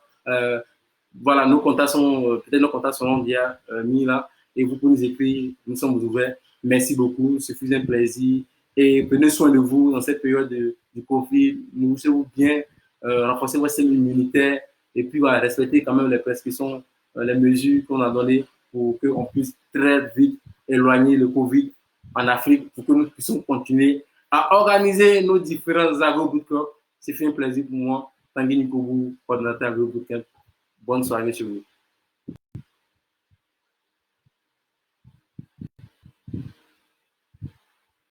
Voilà, nos contacts seront bien mis là. Et vous pouvez nous écrire. Nous sommes ouverts. Merci beaucoup. Ce fut un plaisir. Et prenez soin de vous dans cette période du Covid. Nourrissez-vous bien. Renforcez votre système immunitaire. Et puis, voilà, respectez quand même les prescriptions, les mesures qu'on a données pour qu'on puisse très vite éloigner le Covid en Afrique, pour que nous puissions continuer à organiser nos différents agro-bootcamps. C'est fait un plaisir pour moi. Tanguy Nkoubou, coordinateur agro-bootcamp. Bonne soirée chez vous.